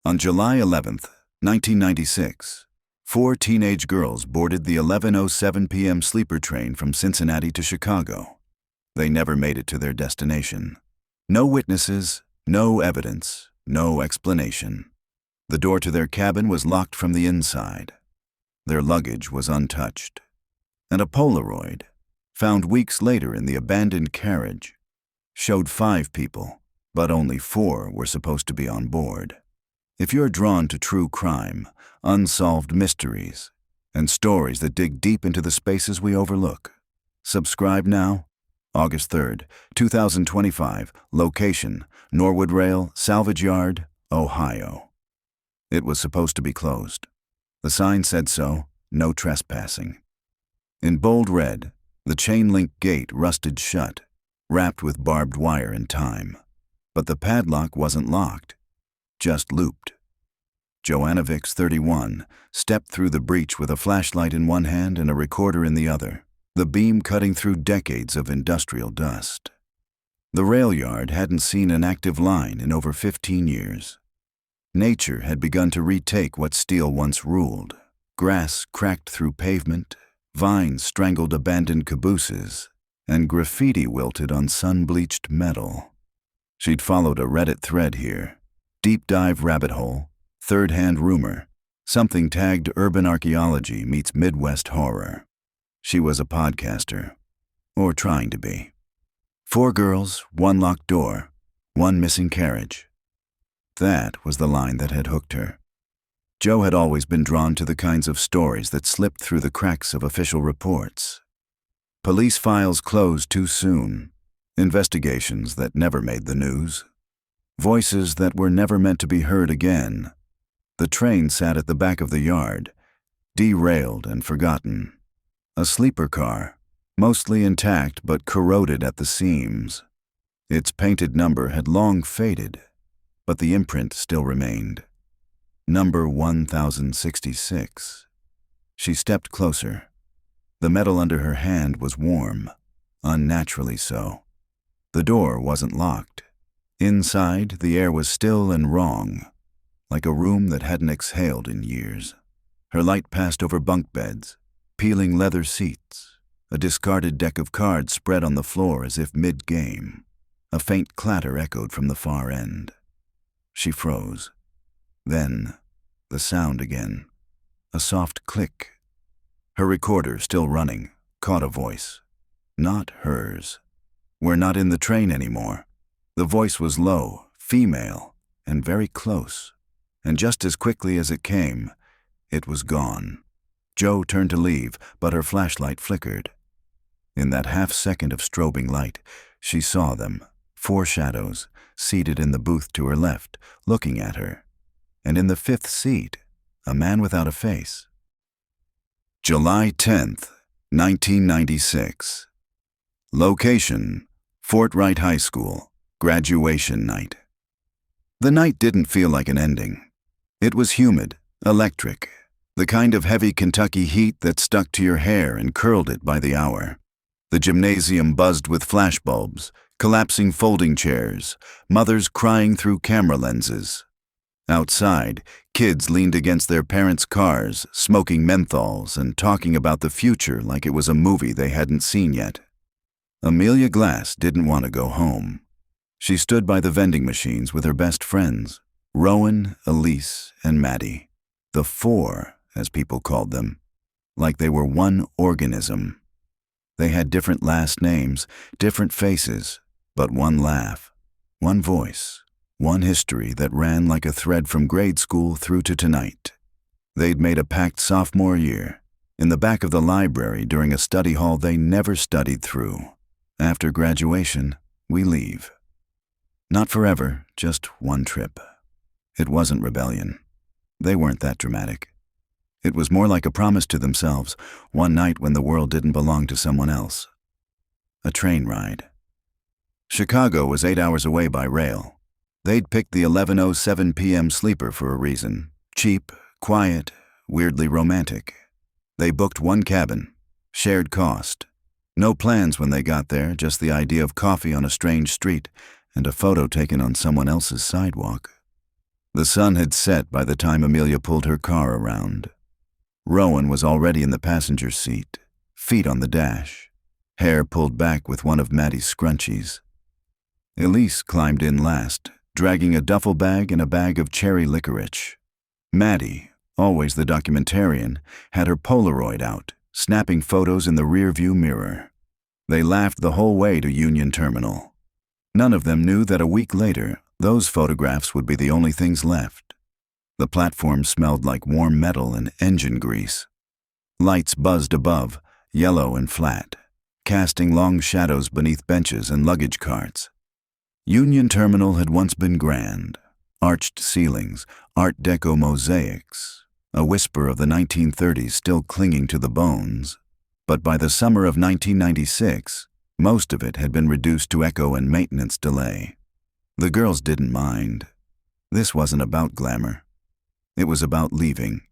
On July 11th, 1996, 4 teenage girls boarded the 11:07 p.m. sleeper train from Cincinnati to Chicago. They never made it to their destination. No witnesses, no evidence, no explanation. The door to their cabin was locked from the inside. Their luggage was untouched. And a Polaroid, found weeks later in the abandoned carriage, showed 5 people, but only 4 were supposed to be on board. If you're drawn to true crime, unsolved mysteries, and stories that dig deep into the spaces we overlook, subscribe now. August 3rd, 2025, location, Norwood Rail, Salvage Yard, Ohio. It was supposed to be closed. The sign said so, no trespassing. In bold red, the chain-link gate rusted shut, wrapped with barbed wire and time. But the padlock wasn't locked, just looped. Joannovics, 31, stepped through the breach with a flashlight in one hand and a recorder in the other, the beam cutting through decades of industrial dust. The rail yard hadn't seen an active line in over 15 years. Nature had begun to retake what steel once ruled. Grass cracked through pavement, vines strangled abandoned cabooses, and graffiti wilted on sun-bleached metal. She'd followed a Reddit thread here. Deep dive rabbit hole, third-hand rumor, something tagged urban archaeology meets Midwest horror. She was a podcaster, or trying to be. 4 girls, 1 locked door, 1 missing carriage. That was the line that had hooked her. Joe had always been drawn to the kinds of stories that slipped through the cracks of official reports. Police files closed too soon, investigations that never made the news, voices that were never meant to be heard again. The train sat at the back of the yard, derailed and forgotten. A sleeper car, mostly intact but corroded at the seams. Its painted number had long faded, but the imprint still remained. Number 1066. She stepped closer. The metal under her hand was warm, unnaturally so. The door wasn't locked. Inside, the air was still and wrong, like a room that hadn't exhaled in years. Her light passed over bunk beds, peeling leather seats, a discarded deck of cards spread on the floor as if mid-game. A faint clatter echoed from the far end. She froze. Then, the sound again. A soft click. Her recorder, still running, caught a voice. Not hers. "We're not in the train anymore." The voice was low, female, and very close. And just as quickly as it came, it was gone. Joe turned to leave, but her flashlight flickered. In that half-second of strobing light, she saw them, 4 shadows, seated in the booth to her left, looking at her. And in the 5th seat, a man without a face. July 10th, 1996. Location, Fort Wright High School, graduation night. The night didn't feel like an ending. It was humid, electric, the kind of heavy Kentucky heat that stuck to your hair and curled it by the hour. The gymnasium buzzed with flashbulbs, collapsing folding chairs, mothers crying through camera lenses. Outside, kids leaned against their parents' cars, smoking menthols and talking about the future like it was a movie they hadn't seen yet. Amelia Glass didn't want to go home. She stood by the vending machines with her best friends, Rowan, Elise, and Maddie. The 4, as people called them, like they were one organism. They had different last names, different faces, but one laugh, one voice, one history that ran like a thread from grade school through to tonight. They'd made a pact sophomore year, in the back of the library during a study hall they never studied through. After graduation, we leave. Not forever, just one trip. It wasn't rebellion. They weren't that dramatic. It was more like a promise to themselves, one night when the world didn't belong to someone else. A train ride. Chicago was 8 hours away by rail. They'd picked the 11:07 p.m. sleeper for a reason. Cheap, quiet, weirdly romantic. They booked 1 cabin, shared cost. No plans when they got there, just the idea of coffee on a strange street and a photo taken on someone else's sidewalk. The sun had set by the time Amelia pulled her car around. Rowan was already in the passenger seat, feet on the dash, hair pulled back with one of Maddie's scrunchies. Elise climbed in last, dragging a duffel bag and a bag of cherry licorice. Maddie, always the documentarian, had her Polaroid out, snapping photos in the rearview mirror. They laughed the whole way to Union Terminal. None of them knew that a week later, those photographs would be the only things left. The platform smelled like warm metal and engine grease. Lights buzzed above, yellow and flat, casting long shadows beneath benches and luggage carts. Union Terminal had once been grand. Arched ceilings, Art Deco mosaics, a whisper of the 1930s still clinging to the bones. But by the summer of 1996, most of it had been reduced to echo and maintenance delay. The girls didn't mind. This wasn't about glamour. It was about leaving.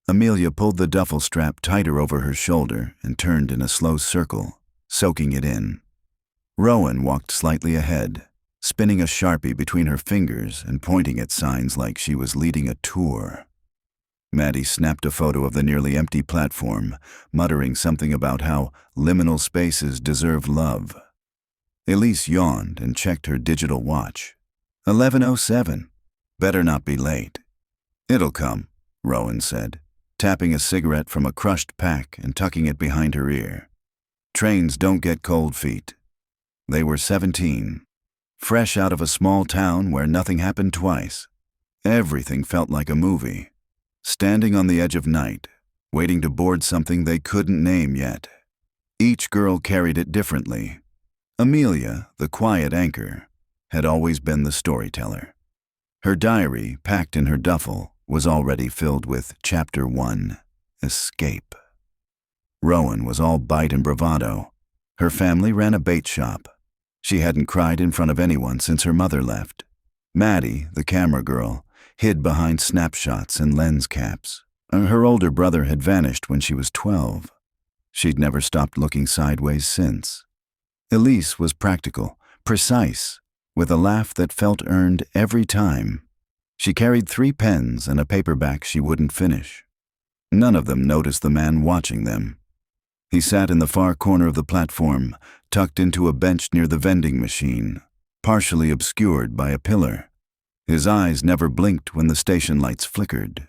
Amelia pulled the duffel strap tighter over her shoulder and turned in a slow circle, soaking it in. Rowan walked slightly ahead, spinning a Sharpie between her fingers and pointing at signs like she was leading a tour. Maddie snapped a photo of the nearly empty platform, muttering something about how liminal spaces deserve love. Elise yawned and checked her digital watch. 11:07. Better not be late. It'll come, Rowan said, tapping a cigarette from a crushed pack and tucking it behind her ear. Trains don't get cold feet. They were 17, fresh out of a small town where nothing happened twice. Everything felt like a movie. Standing on the edge of night, waiting to board something they couldn't name yet. Each girl carried it differently. Amelia, the quiet anchor, had always been the storyteller. Her diary, packed in her duffel, was already filled with Chapter 1, Escape. Rowan was all bite and bravado. Her family ran a bait shop. She hadn't cried in front of anyone since her mother left. Maddie, the camera girl, hid behind snapshots and lens caps. Her older brother had vanished when she was 12. She'd never stopped looking sideways since. Elise was practical, precise, with a laugh that felt earned every time. She carried 3 pens and a paperback she wouldn't finish. None of them noticed the man watching them. He sat in the far corner of the platform, tucked into a bench near the vending machine, partially obscured by a pillar. His eyes never blinked when the station lights flickered.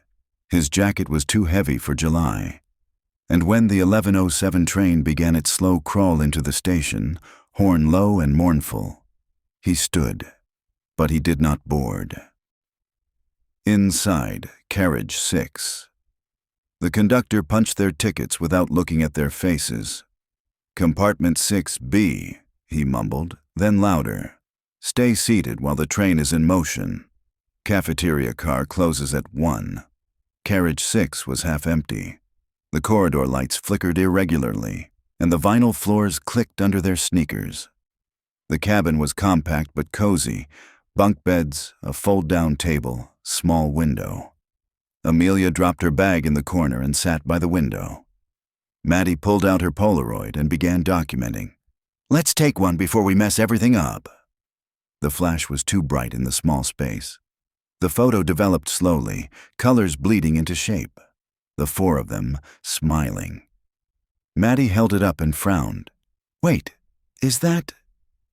His jacket was too heavy for July. And when the 11:07 train began its slow crawl into the station, horn low and mournful, he stood, but he did not board. Inside, carriage 6. The conductor punched their tickets without looking at their faces. Compartment 6B, he mumbled, then louder. Stay seated while the train is in motion. Cafeteria car closes at 1. Carriage 6 was half empty. The corridor lights flickered irregularly, and the vinyl floors clicked under their sneakers. The cabin was compact but cozy. Bunk beds, a fold-down table, small window. Amelia dropped her bag in the corner and sat by the window. Maddie pulled out her Polaroid and began documenting. Let's take one before we mess everything up. The flash was too bright in the small space. The photo developed slowly, colors bleeding into shape. The 4 of them, smiling. Maddie held it up and frowned. Wait, is that...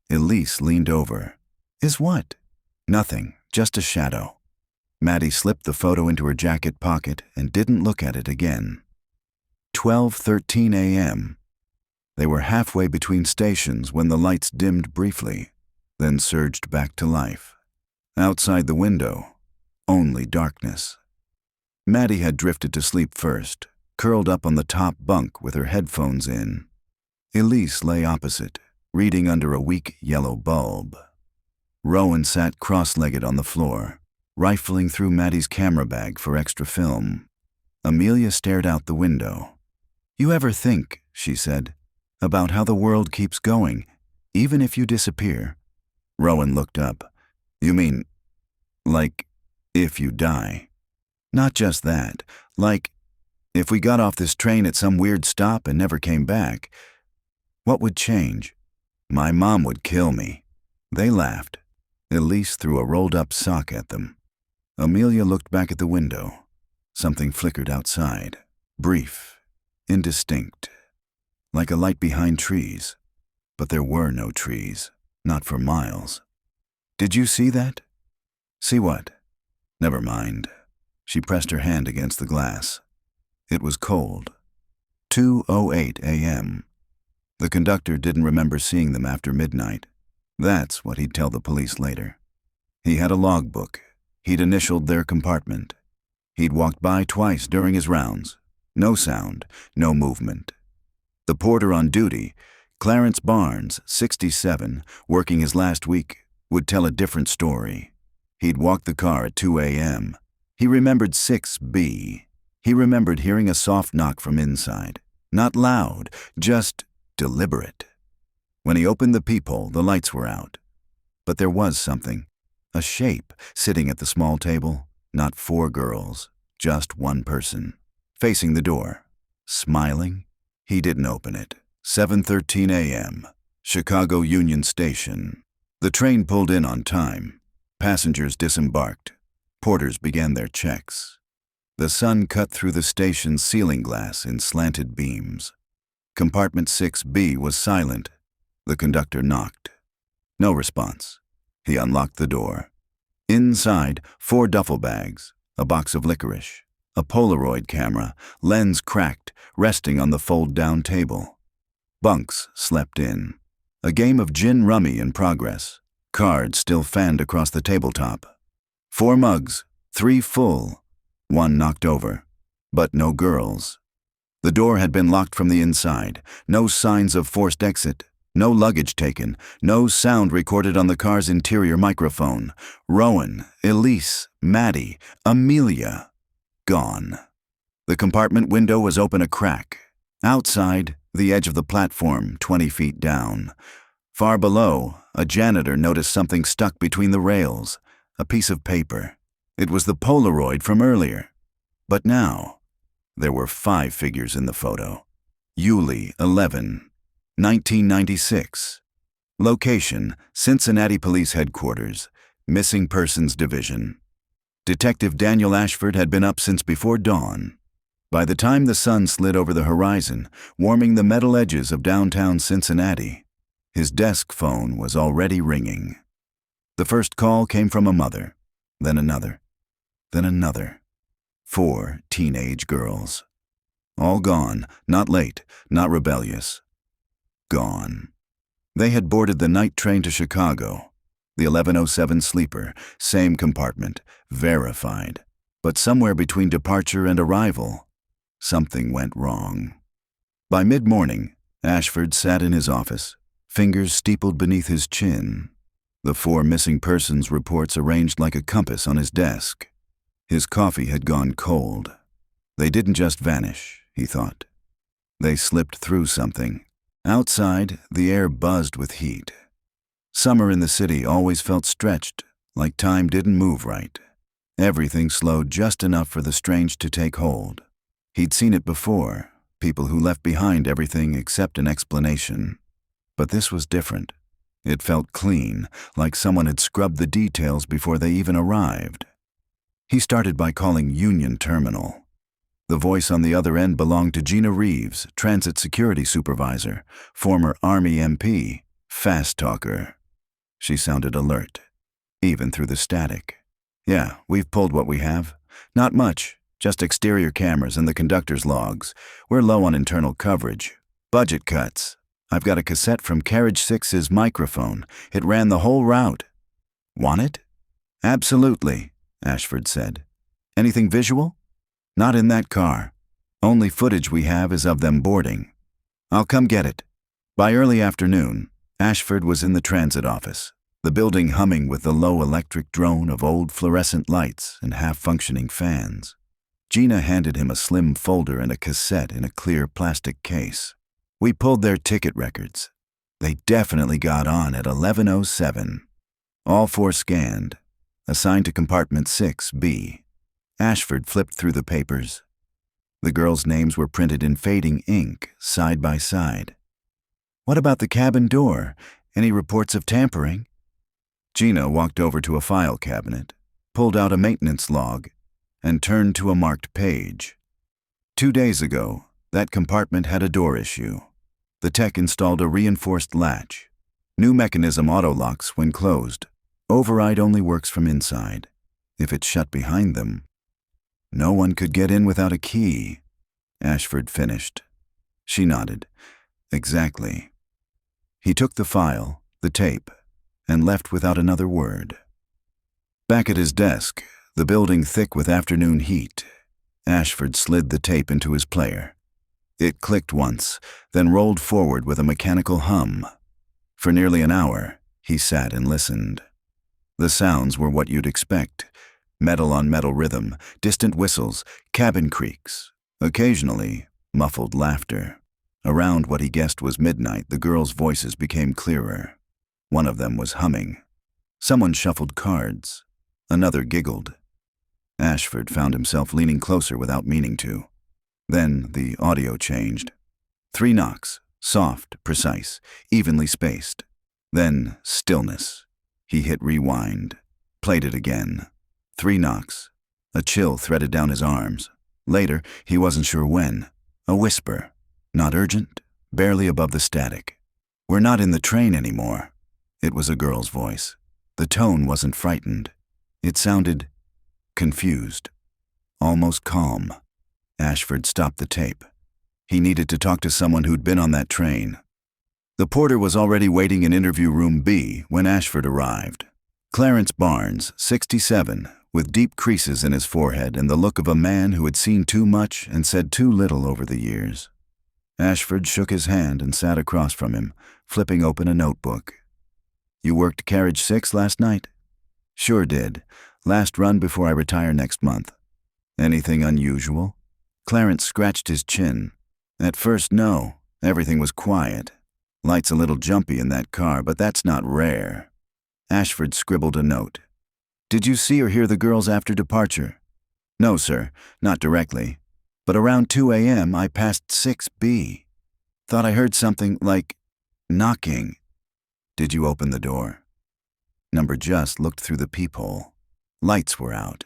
Elise leaned over. Is what? Nothing, just a shadow. Maddie slipped the photo into her jacket pocket and didn't look at it again. 12:13 a.m. They were halfway between stations when the lights dimmed briefly, then surged back to life. Outside the window, only darkness. Maddie had drifted to sleep first, curled up on the top bunk with her headphones in. Elise lay opposite, reading under a weak yellow bulb. Rowan sat cross-legged on the floor, rifling through Maddie's camera bag for extra film. Amelia stared out the window. You ever think, she said, about how the world keeps going, even if you disappear? Rowan looked up. You mean, like, if you die? Not just that. Like, if we got off this train at some weird stop and never came back, what would change? My mom would kill me. They laughed. Elise threw a rolled-up sock at them. Amelia looked back at the window. Something flickered outside, brief, indistinct, like a light behind trees. But there were no trees, not for miles. "Did you see that?" "See what?" "Never mind." She pressed her hand against the glass. It was cold. 2:08 a.m. The conductor didn't remember seeing them after midnight. That's what he'd tell the police later. He had a logbook. He'd initialed their compartment. He'd walked by twice during his rounds. No sound, no movement. The porter on duty, Clarence Barnes, 67, working his last week, would tell a different story. He'd walked the car at 2 a.m. He remembered 6B. He remembered hearing a soft knock from inside. Not loud, just deliberate. When he opened the peephole, the lights were out. But there was something. A shape sitting at the small table. Not 4 girls, just one person. Facing the door. Smiling. He didn't open it. 7:13 a.m. Chicago Union Station. The train pulled in on time. Passengers disembarked. Porters began their checks. The sun cut through the station's ceiling glass in slanted beams. Compartment 6B was silent. The conductor knocked. No response. He unlocked the door. Inside, 4 duffel bags, a box of licorice, a Polaroid camera, lens cracked, resting on the fold-down table. Bunks slept in. A game of gin rummy in progress. Cards still fanned across the tabletop. 4 mugs, 3 full, 1 knocked over. But no girls. The door had been locked from the inside. No signs of forced exit. No luggage taken. No sound recorded on the car's interior microphone. Rowan, Elise, Maddie, Amelia. Gone. The compartment window was open a crack. Outside, the edge of the platform, 20 feet down. Far below, a janitor noticed something stuck between the rails. A piece of paper. It was the Polaroid from earlier. But now, there were 5 figures in the photo. Yulee, 11. 1996. Location, Cincinnati Police Headquarters, Missing Persons Division. Detective Daniel Ashford had been up since before dawn. By the time the sun slid over the horizon, warming the metal edges of downtown Cincinnati, his desk phone was already ringing. The first call came from a mother, then another, then another. 4 teenage girls. All gone, not late, not rebellious. Gone. They had boarded the night train to Chicago. The 11:07 sleeper, same compartment, verified. But somewhere between departure and arrival, something went wrong. By mid-morning, Ashford sat in his office, fingers steepled beneath his chin. The 4 missing persons reports arranged like a compass on his desk. His coffee had gone cold. They didn't just vanish, he thought. They slipped through something. Outside, the air buzzed with heat. Summer in the city always felt stretched, like time didn't move right. Everything slowed just enough for the strange to take hold. He'd seen it before, people who left behind everything except an explanation. But this was different. It felt clean, like someone had scrubbed the details before they even arrived. He started by calling Union Terminal. The voice on the other end belonged to Gina Reeves, Transit Security Supervisor, former Army MP, fast talker. She sounded alert, even through the static. "Yeah, we've pulled what we have. Not much, just exterior cameras and the conductor's logs. We're low on internal coverage. Budget cuts. I've got a cassette from Carriage 6's microphone. It ran the whole route." "Want it?" "Absolutely," Ashford said. "Anything visual?" "Not in that car. Only footage we have is of them boarding." "I'll come get it." By early afternoon, Ashford was in the transit office, the building humming with the low electric drone of old fluorescent lights and half-functioning fans. Gina handed him a slim folder and a cassette in a clear plastic case. "We pulled their ticket records. They definitely got on at 11:07. All 4 scanned, assigned to compartment 6B. Ashford flipped through the papers. The girls' names were printed in fading ink, side by side. "What about the cabin door? Any reports of tampering?" Gina walked over to a file cabinet, pulled out a maintenance log and turned to a marked page. 2 days ago, that compartment had a door issue. The tech installed a reinforced latch. New mechanism auto-locks when closed. Override only works from inside. If it's shut behind them, no one could get in without a key. Ashford finished. She nodded. Exactly. He took the file, the tape, and left without another word. Back at his desk, the building thick with afternoon heat, Ashford slid the tape into his player. It clicked once, then rolled forward with a mechanical hum. For nearly an hour, he sat and listened. The sounds were what you'd expect. Metal-on-metal rhythm, distant whistles, cabin creaks. Occasionally, muffled laughter. Around what he guessed was midnight, the girls' voices became clearer. One of them was humming. Someone shuffled cards. Another giggled. Ashford found himself leaning closer without meaning to. Then the audio changed. 3 knocks, soft, precise, evenly spaced. Then stillness. He hit rewind, played it again. 3 knocks. A chill threaded down his arms. Later, he wasn't sure when. A whisper. Not urgent, barely above the static. "We're not in the train anymore." It was a girl's voice. The tone wasn't frightened. It sounded confused, almost calm. Ashford stopped the tape. He needed to talk to someone who'd been on that train. The porter was already waiting in interview room B when Ashford arrived. Clarence Barnes, 67, with deep creases in his forehead and the look of a man who had seen too much and said too little over the years. Ashford shook his hand and sat across from him, flipping open a notebook. "You worked carriage 6 last night?" "Sure did. Last run before I retire next month." "Anything unusual?" Clarence scratched his chin. "At first, no. Everything was quiet. Light's a little jumpy in that car, but that's not rare." Ashford scribbled a note. "Did you see or hear the girls after departure?" "No, sir. Not directly. But around 2 a.m. I passed 6B. Thought I heard something like knocking." "Did you open the door?" Number just looked through the peephole. Lights were out.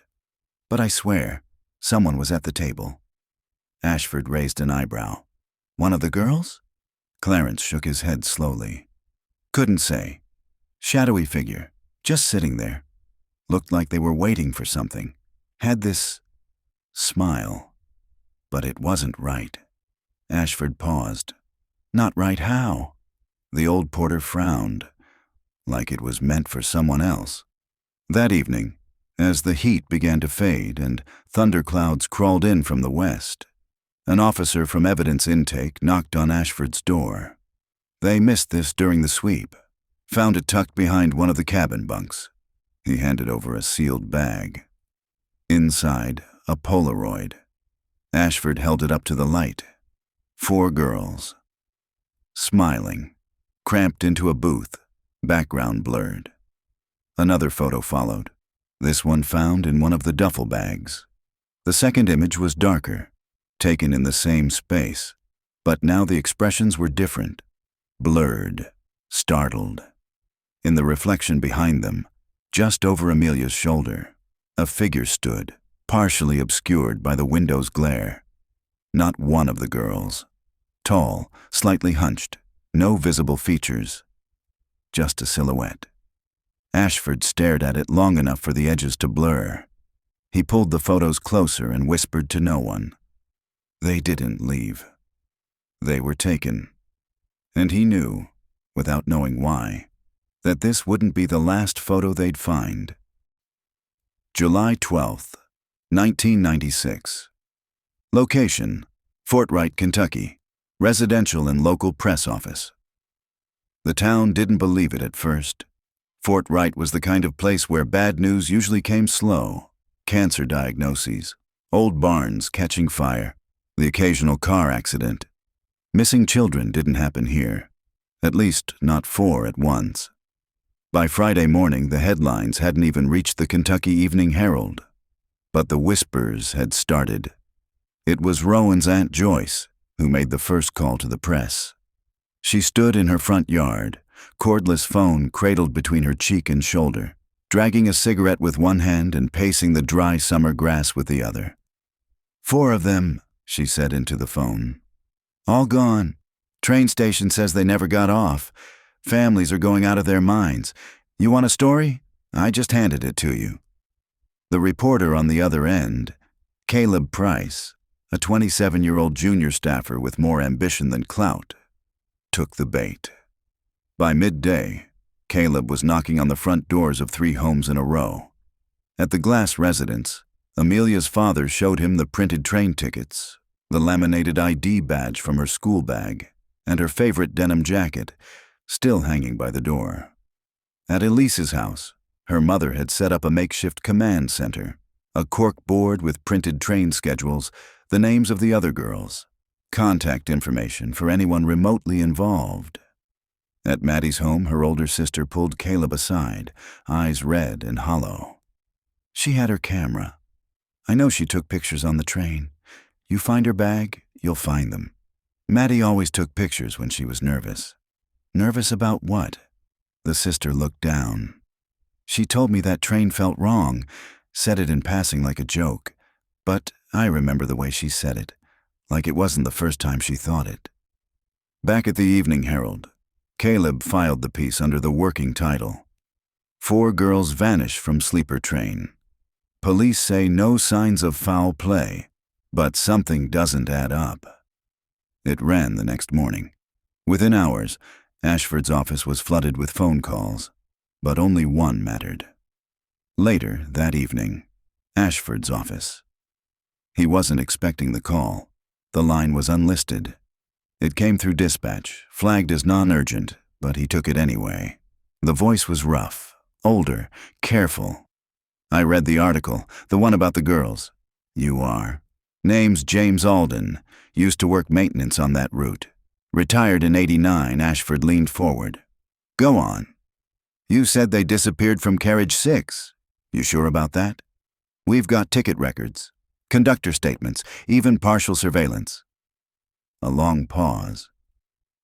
"But I swear, someone was at the table." Ashford raised an eyebrow. "One of the girls?" Clarence shook his head slowly. "Couldn't say. Shadowy figure, just sitting there. Looked like they were waiting for something. Had this smile. But it wasn't right." Ashford paused. "Not right how?" The old porter frowned, like it was meant for someone else. That evening, as the heat began to fade and thunderclouds crawled in from the west, an officer from evidence intake knocked on Ashford's door. They missed this during the sweep, found it tucked behind one of the cabin bunks. He handed over a sealed bag. Inside, a Polaroid. Ashford held it up to the light. 4 girls. Smiling, cramped into a booth, background blurred. Another photo followed, this one found in one of the duffel bags. The second image was darker, taken in the same space, but now the expressions were different, blurred, startled. In the reflection behind them, just over Amelia's shoulder, a figure stood, partially obscured by the window's glare. Not one of the girls. Tall, slightly hunched, no visible features. Just a silhouette. Ashford stared at it long enough for the edges to blur. He pulled the photos closer and whispered to no one. They didn't leave. They were taken. And he knew, without knowing why, that this wouldn't be the last photo they'd find. July 12th, 1996. Location: Fort Wright, Kentucky. Residential and local press office. The town didn't believe it at first. Fort Wright was the kind of place where bad news usually came slow. Cancer diagnoses, old barns catching fire, the occasional car accident. Missing children didn't happen here. At least not 4 at once. By Friday morning, the headlines hadn't even reached the Kentucky Evening Herald. But the whispers had started. It was Rowan's Aunt Joyce who made the first call to the press. She stood in her front yard, cordless phone cradled between her cheek and shoulder, dragging a cigarette with one hand and pacing the dry summer grass with the other. 4 of them, she said into the phone. All gone. Train station says they never got off. Families are going out of their minds. You want a story? I just handed it to you. The reporter on the other end, Caleb Price, a 27-year-old junior staffer with more ambition than clout, took the bait. By midday, Caleb was knocking on the front doors of 3 homes in a row. At the Glass residence, Amelia's father showed him the printed train tickets, the laminated ID badge from her school bag, and her favorite denim jacket, still hanging by the door. At Elise's house, her mother had set up a makeshift command center, a cork board with printed train schedules, the names of the other girls, contact information for anyone remotely involved. At Maddie's home, her older sister pulled Caleb aside, eyes red and hollow. She had her camera. I know she took pictures on the train. You find her bag, you'll find them. Maddie always took pictures when she was nervous. Nervous about what? The sister looked down. She told me that train felt wrong, said it in passing like a joke. But I remember the way she said it, like it wasn't the first time she thought it. Back at the Evening Herald, Caleb filed the piece under the working title, 4 girls vanish from sleeper train. Police say no signs of foul play, but something doesn't add up. It ran the next morning. Within hours, Ashford's office was flooded with phone calls, but only one mattered. Later that evening, Ashford's office. He wasn't expecting the call. The line was unlisted. It came through dispatch, flagged as non-urgent, but he took it anyway. The voice was rough, older, careful. I read the article, the one about the girls. You are. Name's James Alden, used to work maintenance on that route. Retired in '89, Ashford leaned forward. Go on. You said they disappeared from carriage 6. You sure about that? We've got ticket records, conductor statements, even partial surveillance. A long pause.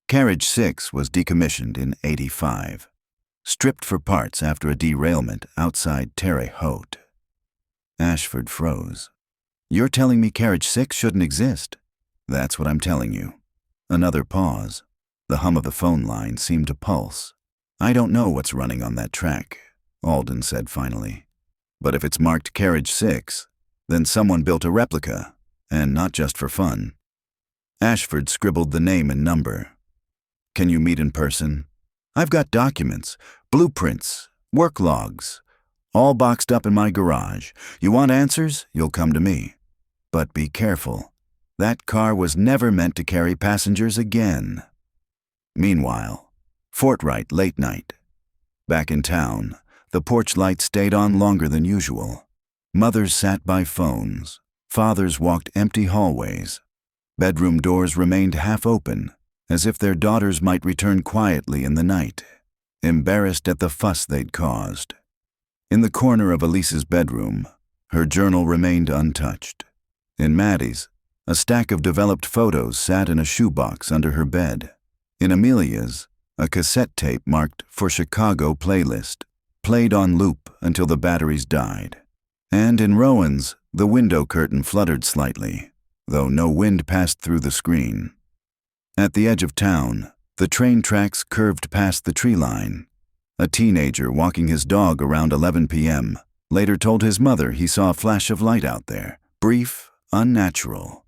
Carriage 6 was decommissioned in '85, stripped for parts after a derailment outside Terre Haute. Ashford froze. You're telling me carriage 6 shouldn't exist? That's what I'm telling you. Another pause. The hum of the phone line seemed to pulse. I don't know what's running on that track, Alden said finally. But if it's marked carriage 6, then someone built a replica, and not just for fun. Ashford scribbled the name and number. Can you meet in person? I've got documents, blueprints, work logs, all boxed up in my garage. You want answers? You'll come to me. But be careful. That car was never meant to carry passengers again. Meanwhile, Fortright late night. Back in town, the porch light stayed on longer than usual. Mothers sat by phones. Fathers walked empty hallways. Bedroom doors remained half open, as if their daughters might return quietly in the night, embarrassed at the fuss they'd caused. In the corner of Elise's bedroom, her journal remained untouched. In Maddie's, a stack of developed photos sat in a shoebox under her bed. In Amelia's, a cassette tape marked for Chicago playlist, played on loop until the batteries died. And in Rowan's, the window curtain fluttered slightly, though no wind passed through the screen. At the edge of town, the train tracks curved past the tree line. A teenager walking his dog around 11 p.m. later told his mother he saw a flash of light out there, brief, unnatural,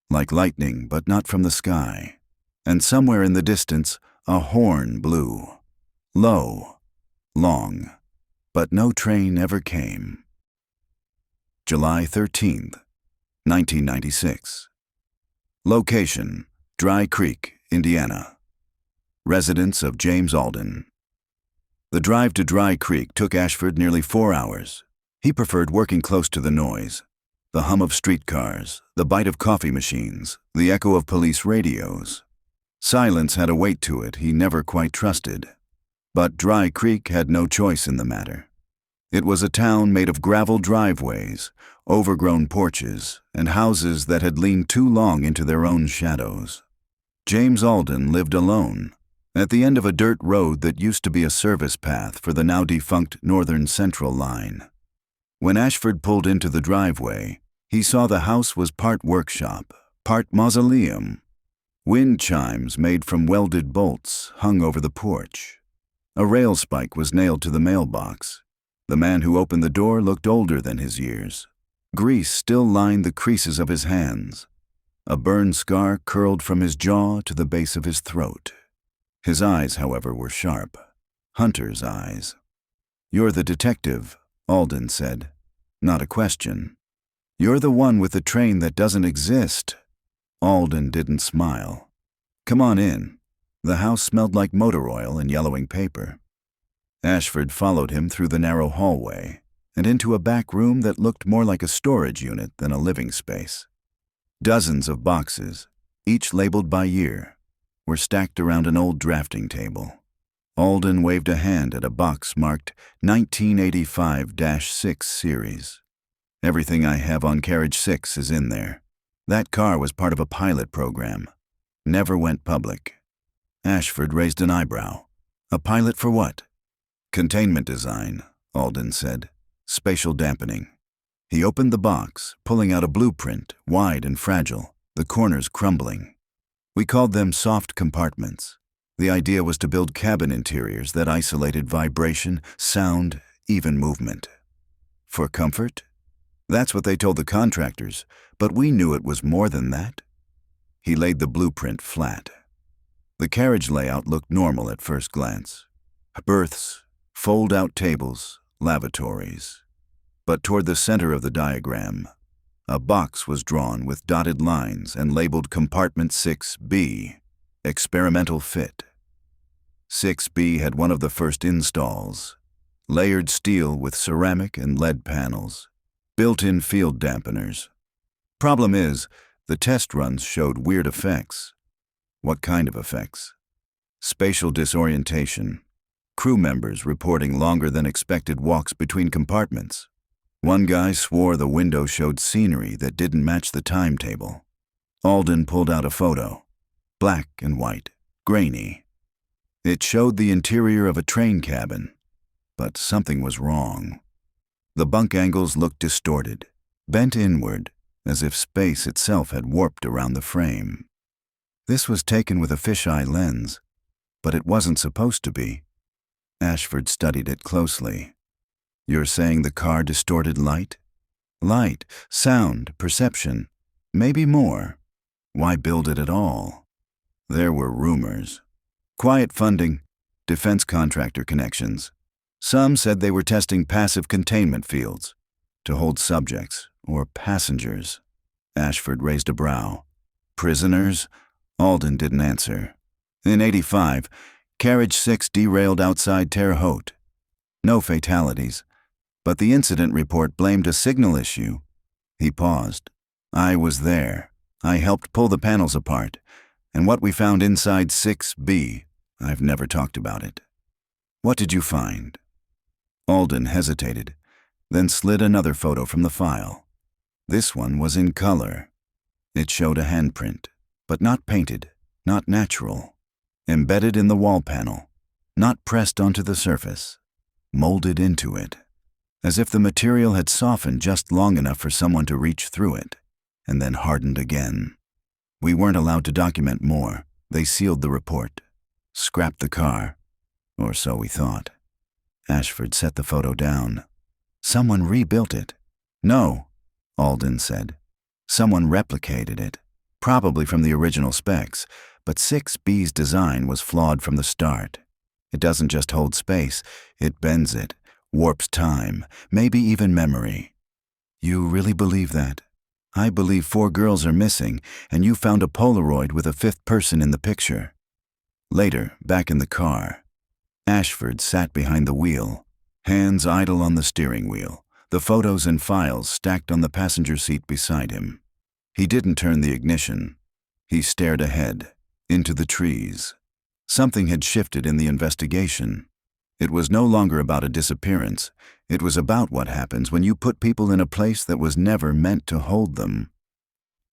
like lightning but not from the sky. And somewhere in the distance, a horn blew, low, long, but no train ever came. July 13th, 1996. Location, Dry Creek, Indiana. Residence of James Alden. The drive to Dry Creek took Ashford nearly 4 hours. He preferred working close to the noise. The hum of streetcars, the bite of coffee machines, the echo of police radios. Silence had a weight to it he never quite trusted. But Dry Creek had no choice in the matter. It was a town made of gravel driveways, overgrown porches, and houses that had leaned too long into their own shadows. James Alden lived alone, at the end of a dirt road that used to be a service path for the now-defunct Northern Central line. When Ashford pulled into the driveway, he saw the house was part workshop, part mausoleum. Wind chimes made from welded bolts hung over the porch. A rail spike was nailed to the mailbox. The man who opened the door looked older than his years. Grease still lined the creases of his hands. A burn scar curled from his jaw to the base of his throat. His eyes, however, were sharp. Hunter's eyes. "You're the detective," Alden said. "Not a question." "You're the one with the train that doesn't exist." Alden didn't smile. "Come on in." The house smelled like motor oil and yellowing paper. Ashford followed him through the narrow hallway and into a back room that looked more like a storage unit than a living space. Dozens of boxes, each labeled by year, were stacked around an old drafting table. Alden waved a hand at a box marked 1985-6 series. "Everything I have on Carriage 6 is in there. That car was part of a pilot program. Never went public." Ashford raised an eyebrow. "A pilot for what?" "Containment design," Alden said. "Spatial dampening." He opened the box, pulling out a blueprint, wide and fragile, the corners crumbling. "We called them soft compartments. The idea was to build cabin interiors that isolated vibration, sound, even movement. For comfort? That's what they told the contractors, but we knew it was more than that." He laid the blueprint flat. The carriage layout looked normal at first glance. Berths, fold-out tables, lavatories. But toward the center of the diagram, a box was drawn with dotted lines and labeled Compartment 6B, Experimental Fit. 6B had one of the first installs, layered steel with ceramic and lead panels, built-in field dampeners. Problem is, the test runs showed weird effects. What kind of effects? Spatial disorientation. Crew members reporting longer than expected walks between compartments. One guy swore the window showed scenery that didn't match the timetable. Alden pulled out a photo. Black and white, grainy. It showed the interior of a train cabin, but something was wrong. The bunk angles looked distorted, bent inward, as if space itself had warped around the frame. This was taken with a fisheye lens, but it wasn't supposed to be. Ashford studied it closely. "You're saying the car distorted light? Light, sound, perception, maybe more. Why build it at all?" There were rumors. Quiet funding, defense contractor connections. Some said they were testing passive containment fields to hold subjects or passengers. Ashford raised a brow. "Prisoners?" Alden didn't answer. In '85, Carriage 6 derailed outside Terre Haute. No fatalities, but the incident report blamed a signal issue. He paused. "I was there. I helped pull the panels apart, and what we found inside 6B, I've never talked about it." "What did you find?" Alden hesitated, then slid another photo from the file. This one was in color. It showed a handprint, but not painted, not natural. Embedded in the wall panel, not pressed onto the surface, molded into it, as if the material had softened just long enough for someone to reach through it, and then hardened again. "We weren't allowed to document more. They sealed the report. Scrapped the car. Or so we thought." Ashford set the photo down. "Someone rebuilt it." "No," Alden said. "Someone replicated it, probably from the original specs, but 6B's design was flawed from the start. It doesn't just hold space, it bends it, warps time, maybe even memory." "You really believe that?" "I believe 4 girls are missing, and you found a Polaroid with a 5th person in the picture." Later, back in the car, Ashford sat behind the wheel, hands idle on the steering wheel, the photos and files stacked on the passenger seat beside him. He didn't turn the ignition. He stared ahead, into the trees. Something had shifted in the investigation. It was no longer about a disappearance. It was about what happens when you put people in a place that was never meant to hold them.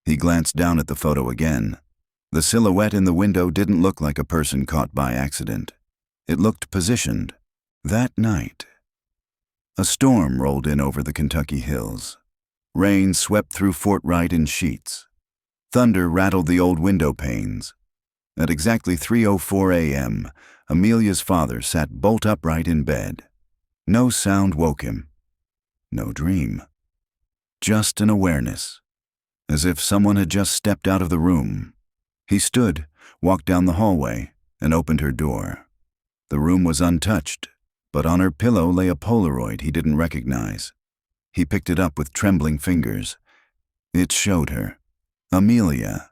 He glanced down at the photo again. The silhouette in the window didn't look like a person caught by accident. It looked positioned. That night, a storm rolled in over the Kentucky hills. Rain swept through Fort Wright in sheets. Thunder rattled the old window panes. At exactly 3:04 a.m., Amelia's father sat bolt upright in bed. No sound woke him. No dream. Just an awareness, as if someone had just stepped out of the room. He stood, walked down the hallway, and opened her door. The room was untouched, but on her pillow lay a Polaroid he didn't recognize. He picked it up with trembling fingers. It showed her, Amelia,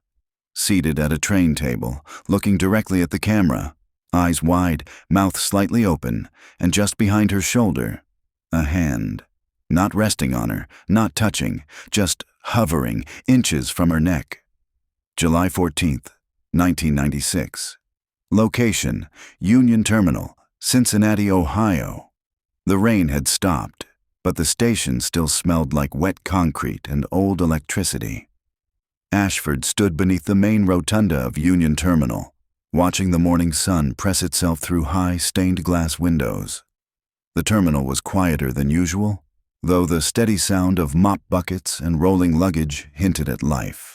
seated at a train table, looking directly at the camera, eyes wide, mouth slightly open, and just behind her shoulder, a hand, not resting on her, not touching, just hovering inches from her neck. July 14th, 1996. Location, Union Terminal, Cincinnati, Ohio. The rain had stopped, but the station still smelled like wet concrete and old electricity. Ashford stood beneath the main rotunda of Union Terminal, watching the morning sun press itself through high, stained glass windows. The terminal was quieter than usual, though the steady sound of mop buckets and rolling luggage hinted at life.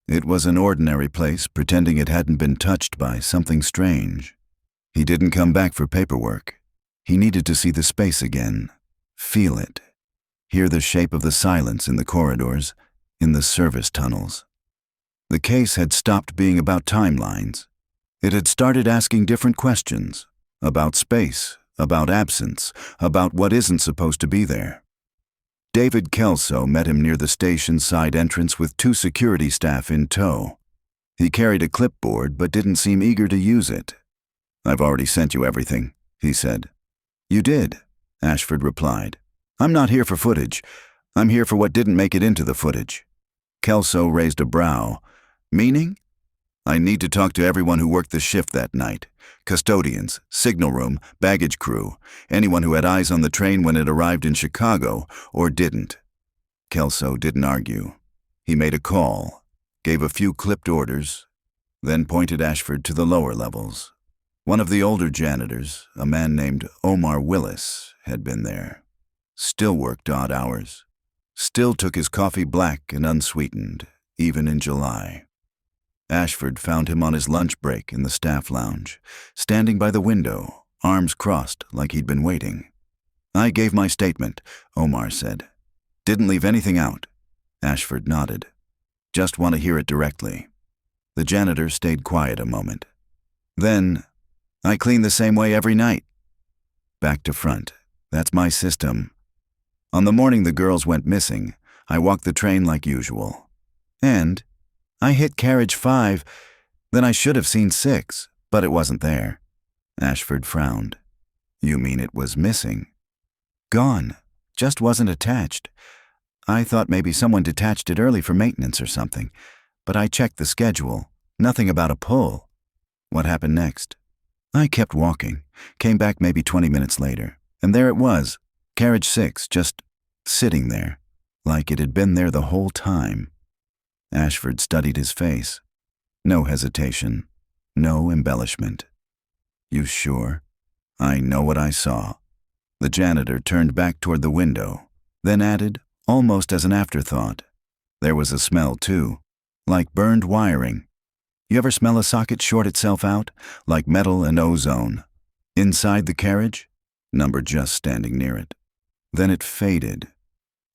It was an ordinary place, pretending it hadn't been touched by something strange. He didn't come back for paperwork. He needed to see the space again, feel it, hear the shape of the silence in the corridors, in the service tunnels. The case had stopped being about timelines. It had started asking different questions, about space, about absence, about what isn't supposed to be there. David Kelso met him near the station's side entrance with 2 security staff in tow. He carried a clipboard but didn't seem eager to use it. "I've already sent you everything," he said. "You did," Ashford replied. "I'm not here for footage. I'm here for what didn't make it into the footage." Kelso raised a brow. "Meaning?" "I need to talk to everyone who worked the shift that night. Custodians, signal room, baggage crew, anyone who had eyes on the train when it arrived in Chicago, or didn't." Kelso didn't argue. He made a call, gave a few clipped orders, then pointed Ashford to the lower levels. One of the older janitors, a man named Omar Willis, had been there. Still worked odd hours. Still took his coffee black and unsweetened, even in July. Ashford found him on his lunch break in the staff lounge, standing by the window, arms crossed like he'd been waiting. "I gave my statement," Omar said. "Didn't leave anything out." Ashford nodded. "Just want to hear it directly." The janitor stayed quiet a moment. Then, "I clean the same way every night. Back to front. That's my system. On the morning the girls went missing, I walked the train like usual. And I hit carriage 5, then I should have seen 6, but it wasn't there." Ashford frowned. "You mean it was missing?" "Gone. Just wasn't attached. I thought maybe someone detached it early for maintenance or something, but I checked the schedule. Nothing about a pull." "What happened next?" "I kept walking, came back maybe 20 minutes later, and there it was, carriage 6, just sitting there, like it had been there the whole time." Ashford studied his face. No hesitation, no embellishment. "You sure?" "I know what I saw." The janitor turned back toward the window, then added, almost as an afterthought, "There was a smell too, like burned wiring. You ever smell a socket short itself out, like metal and ozone? Inside the carriage? Number just standing near it." Then it faded.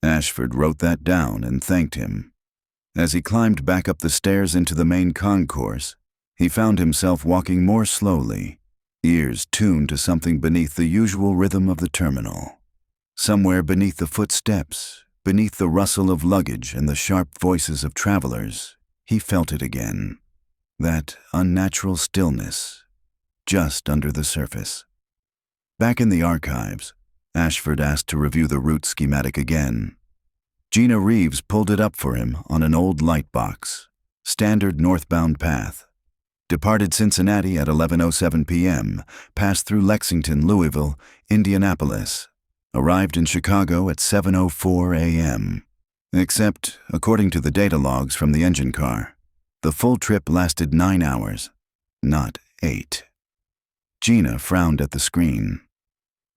Ashford wrote that down and thanked him. As he climbed back up the stairs into the main concourse, he found himself walking more slowly, ears tuned to something beneath the usual rhythm of the terminal. Somewhere beneath the footsteps, beneath the rustle of luggage and the sharp voices of travelers, he felt it again. That unnatural stillness, just under the surface. Back in the archives, Ashford asked to review the route schematic again. Gina Reeves pulled it up for him on an old light box. Standard northbound path. Departed Cincinnati at 11:07 p.m., passed through Lexington, Louisville, Indianapolis. Arrived in Chicago at 7:04 a.m. Except, according to the data logs from the engine car, The full trip lasted 9 hours, not 8. Gina frowned at the screen.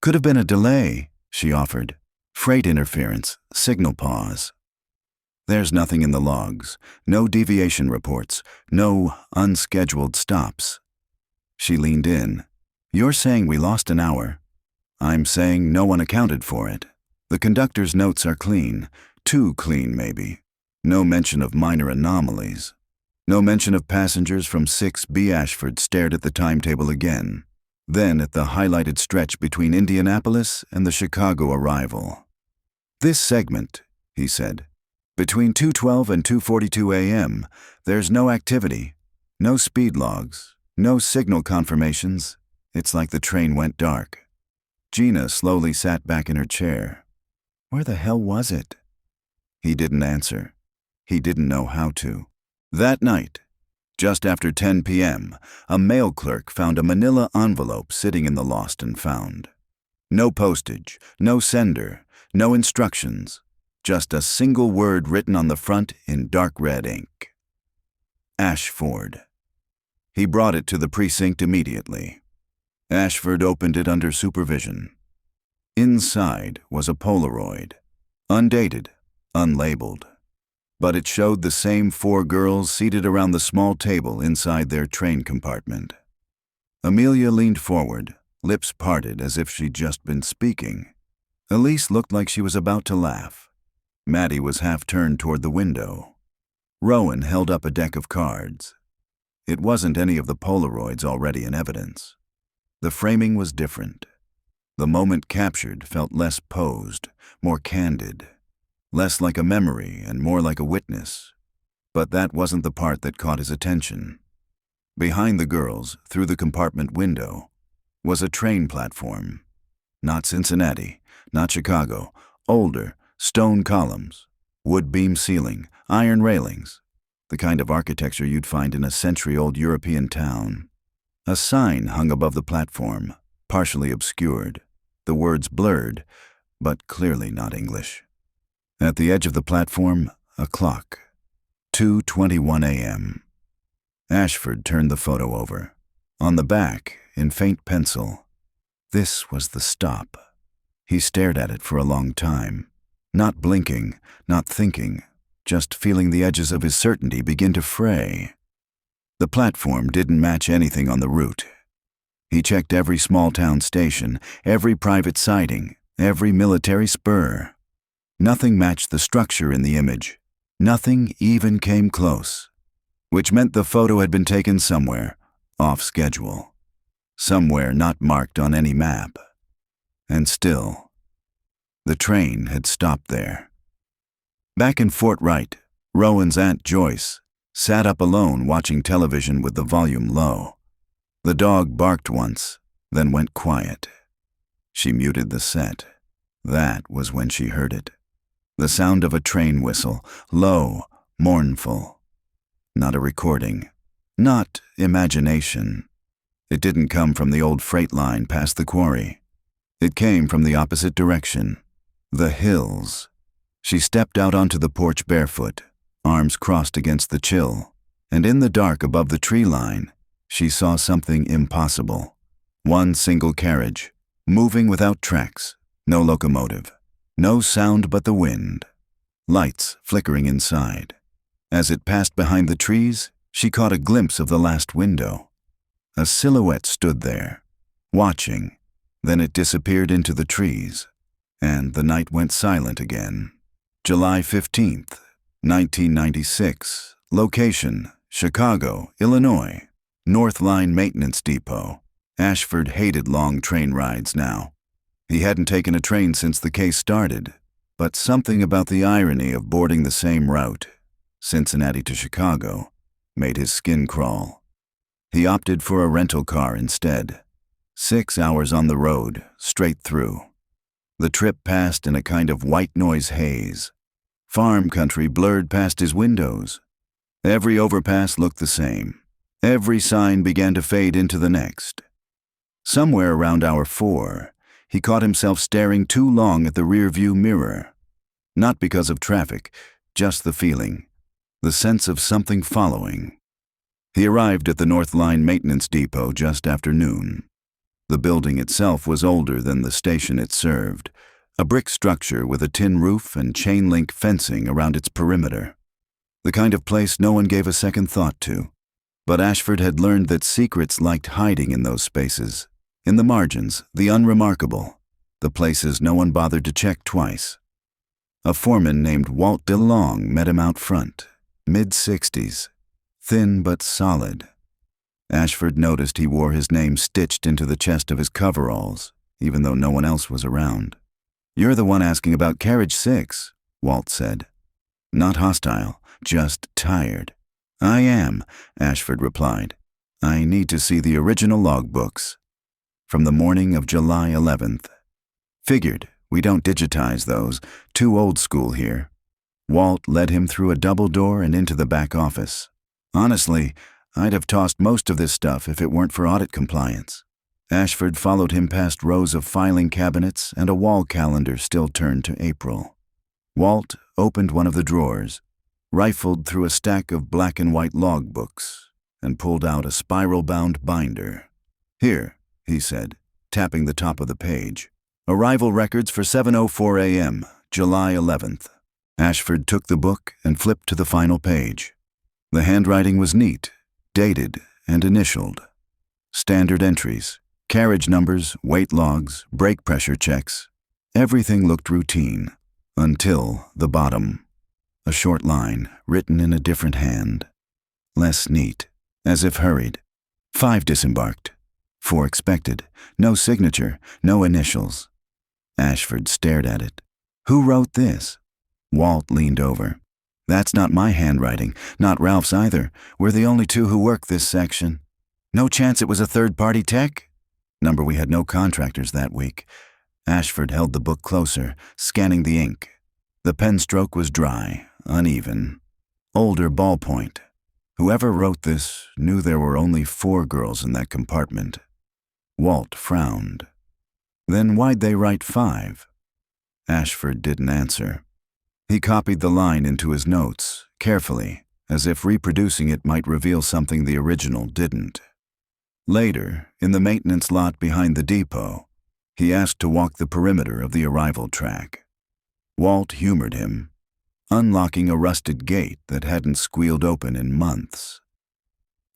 Could have been a delay, she offered. Freight interference, signal pause. There's nothing in the logs, no deviation reports, no unscheduled stops. She leaned in. You're saying we lost an hour. I'm saying no one accounted for it. The conductor's notes are clean, too clean maybe. No mention of minor anomalies. No mention of passengers from 6B Ashford stared at the timetable again, then at the highlighted stretch between Indianapolis and the Chicago arrival. This segment, he said, between 2:12 and 2:42 a.m., there's no activity, no speed logs, no signal confirmations. It's like the train went dark. Gina slowly sat back in her chair. Where the hell was it? He didn't answer. He didn't know how to. That night, just after 10 p.m., a mail clerk found a manila envelope sitting in the lost and found. No postage, no sender, no instructions, just a single word written on the front in dark red ink. Ashford. He brought it to the precinct immediately. Ashford opened it under supervision. Inside was a Polaroid, undated, unlabeled. But it showed the same 4 girls seated around the small table inside their train compartment. Amelia leaned forward, lips parted as if she'd just been speaking. Elise looked like she was about to laugh. Maddie was half turned toward the window. Rowan held up a deck of cards. It wasn't any of the Polaroids already in evidence. The framing was different. The moment captured felt less posed, more candid. Less like a memory and more like a witness. But that wasn't the part that caught his attention. Behind the girls, through the compartment window, was a train platform. Not Cincinnati, not Chicago, older, stone columns, wood beam ceiling, iron railings, the kind of architecture you'd find in a century-old European town. A sign hung above the platform, partially obscured, the words blurred, but clearly not English. At the edge of the platform, a clock. 2:21 a.m. Ashford turned the photo over. On the back, in faint pencil, this was the stop. He stared at it for a long time, not blinking, not thinking, just feeling the edges of his certainty begin to fray. The platform didn't match anything on the route. He checked every small-town station, every private siding, every military spur. Nothing matched the structure in the image. Nothing even came close, which meant the photo had been taken somewhere, off schedule. Somewhere not marked on any map. And still, the train had stopped there. Back in Fort Wright, Rowan's Aunt Joyce sat up alone watching television with the volume low. The dog barked once, then went quiet. She muted the set. That was when she heard it. The sound of a train whistle, low, mournful. Not a recording. Not imagination. It didn't come from the old freight line past the quarry. It came from the opposite direction. The hills. She stepped out onto the porch barefoot, arms crossed against the chill, and in the dark above the tree line, she saw something impossible. One single carriage, moving without tracks, no locomotive. No sound but the wind. Lights flickering inside. As it passed behind the trees, she caught a glimpse of the last window. A silhouette stood there, watching. Then it disappeared into the trees, and the night went silent again. July 15th, 1996. Location, Chicago, Illinois. North Line Maintenance Depot. Ashford hated long train rides now. He hadn't taken a train since the case started, but something about the irony of boarding the same route, Cincinnati to Chicago, made his skin crawl. He opted for a rental car instead. 6 hours on the road, straight through. The trip passed in a kind of white noise haze. Farm country blurred past his windows. Every overpass looked the same. Every sign began to fade into the next. Somewhere around hour 4, he caught himself staring too long at the rear-view mirror. Not because of traffic, just the feeling. the sense of something following. He arrived at the North Line maintenance depot just after noon. The building itself was older than the station it served, a brick structure with a tin roof and chain-link fencing around its perimeter. The kind of place no one gave a second thought to. But Ashford had learned that secrets liked hiding in those spaces, in the margins, the unremarkable, the places no one bothered to check twice. A foreman named Walt DeLong met him out front, mid-60s, thin but solid. Ashford noticed he wore his name stitched into the chest of his coveralls, even though no one else was around. "You're the one asking about Carriage 6, Walt said. Not hostile, just tired. "I am," Ashford replied. "I need to see the original logbooks. From the morning of July 11th. "Figured. We don't digitize those. Too old school here." Walt led him through a double door and into the back office. "Honestly, I'd have tossed most of this stuff if it weren't for audit compliance." Ashford followed him past rows of filing cabinets and a wall calendar still turned to April. Walt opened one of the drawers, rifled through a stack of black and white logbooks, and pulled out a spiral-bound binder. "Here," he said, tapping the top of the page. "Arrival records for 7:04 a.m., July 11th. Ashford took the book and flipped to the final page. The handwriting was neat, dated, and initialed. Standard entries, carriage numbers, weight logs, brake pressure checks. Everything looked routine, until the bottom. A short line, written in a different hand. Less neat, as if hurried. 5 disembarked. 4 expected. No signature, no initials. Ashford stared at it. "Who wrote this?" Walt leaned over. "That's not my handwriting, not Ralph's either. We're the only two who work this section. No chance it was a third-party tech?" Number we had no contractors that week. Ashford held the book closer, scanning the ink. The pen stroke was dry, uneven. Older ballpoint. Whoever wrote this knew there were only 4 girls in that compartment. Walt frowned. "Then why'd they write 5? Ashford didn't answer. He copied the line into his notes, carefully, as if reproducing it might reveal something the original didn't. Later, in the maintenance lot behind the depot, he asked to walk the perimeter of the arrival track. Walt humored him, unlocking a rusted gate that hadn't squealed open in months.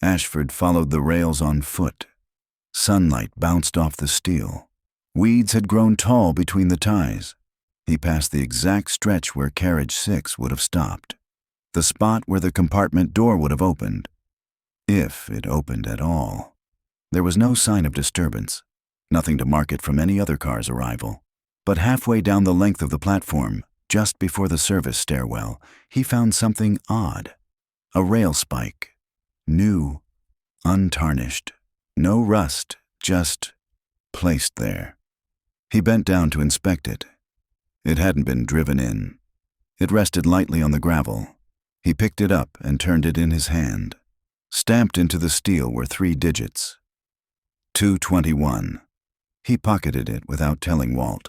Ashford followed the rails on foot. Sunlight bounced off the steel. Weeds had grown tall between the ties. He passed the exact stretch where carriage 6 would have stopped, the spot where the compartment door would have opened, if it opened at all. There was no sign of disturbance, nothing to mark it from any other car's arrival. But halfway down the length of the platform, just before the service stairwell, he found something odd. A rail spike. New, untarnished. No rust, just placed there. He bent down to inspect it. It hadn't been driven in. It rested lightly on the gravel. He picked it up and turned it in his hand. Stamped into the steel were 3 digits. 221. He pocketed it without telling Walt.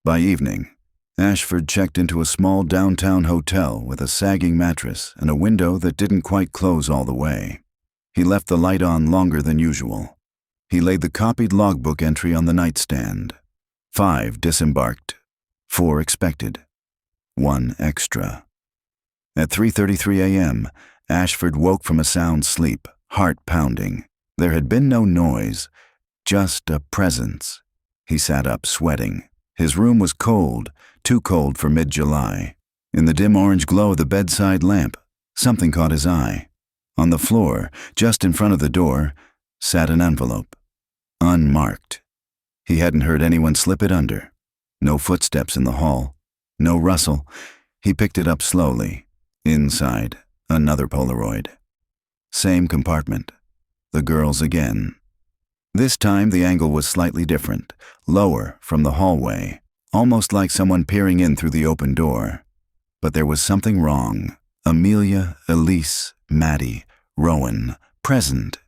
By evening, Ashford checked into a small downtown hotel with a sagging mattress and a window that didn't quite close all the way. He left the light on longer than usual. He laid the copied logbook entry on the nightstand. 5 disembarked. 4 expected. 1 extra. At 3:33 a.m., Ashford woke from a sound sleep, heart pounding. There had been no noise, just a presence. He sat up, sweating. His room was cold, too cold for mid-July. In the dim orange glow of the bedside lamp, something caught his eye. On the floor, just in front of the door, sat an envelope. Unmarked. He hadn't heard anyone slip it under. No footsteps in the hall. No rustle. He picked it up slowly. Inside, another Polaroid. Same compartment. The girls again. This time the angle was slightly different, lower from the hallway, almost like someone peering in through the open door. But there was something wrong. Amelia, Elise, Maddie, Rowan, present.